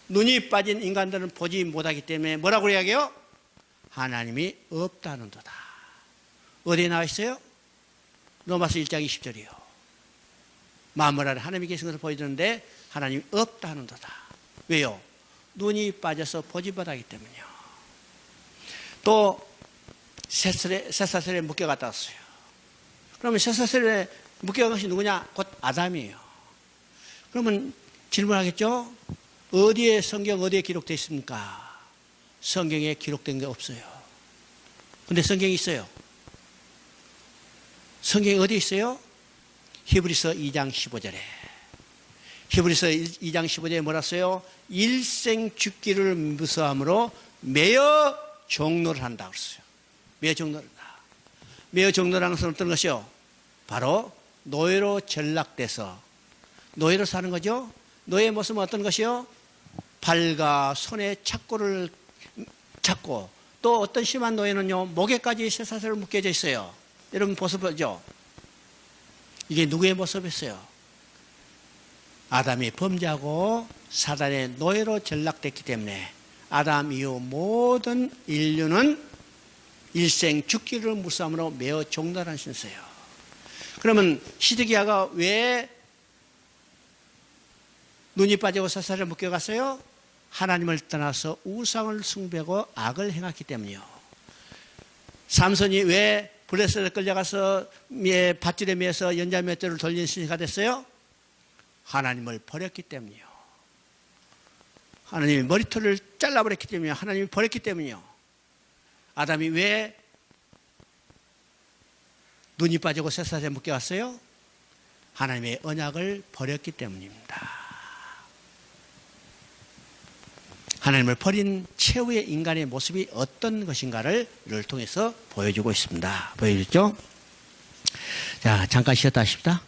눈이 빠진 인간들은 보지 못하기 때문에 뭐라고 이야기해요? 하나님이 없다는 도다. 어디에 나와 있어요? 로마서 1장 20절이요. 만물 안에 하나님이 계신 것을 보여주는데 하나님이 없다는 도다. 왜요? 눈이 빠져서 보지 못하기 때문이요. 또 셋사슬에 묶여갔다 왔어요. 그러면 셋사슬에 묶여간 것이 누구냐? 곧 아담이에요. 그러면 질문하겠죠? 어디에 성경 어디에 기록되어 있습니까? 성경에 기록된 게 없어요. 근데 성경이 있어요. 성경이 어디 있어요? 히브리서 2장 15절에. 히브리서 2장 15절에 뭐라 써요? 일생 죽기를 무서함으로 매어 종로를 한다고 그랬어요. 매어 종로를 한다. 매어 종로라는 것은 어떤 것이요? 바로 노예로 전락돼서 노예로 사는 거죠. 노예의 모습은 어떤 것이요? 발과 손에 착고를 잡고 또 어떤 심한 노예는요 목에까지 쇠사슬을 묶여져 있어요. 여러분 보죠. 이게 누구의 모습이었어요? 아담이 범죄하고 사단의 노예로 전락됐기 때문에 아담 이후 모든 인류는 일생 죽기를 무서함으로 매어 종로라는 신서예요. 그러면 시드기야가 왜 눈이 빠지고 쇠사슬에 묶여갔어요? 하나님을 떠나서 우상을 숭배하고 악을 행했기 때문이요. 삼손이 왜 블레셋에 끌려가서 밧줄에 매서 연자맷돌을 돌린 신세가 됐어요? 하나님을 버렸기 때문이요. 하나님이 머리털을 잘라버렸기 때문이요. 하나님이 버렸기 때문이요. 아담이 왜 눈이 빠지고 쇠사슬에 묶여갔어요? 하나님의 언약을 버렸기 때문입니다. 하나님을 버린 최후의 인간의 모습이 어떤 것인가를 이를 통해서 보여주고 있습니다. 보여줬죠? 자, 잠깐 쉬었다 하십시다.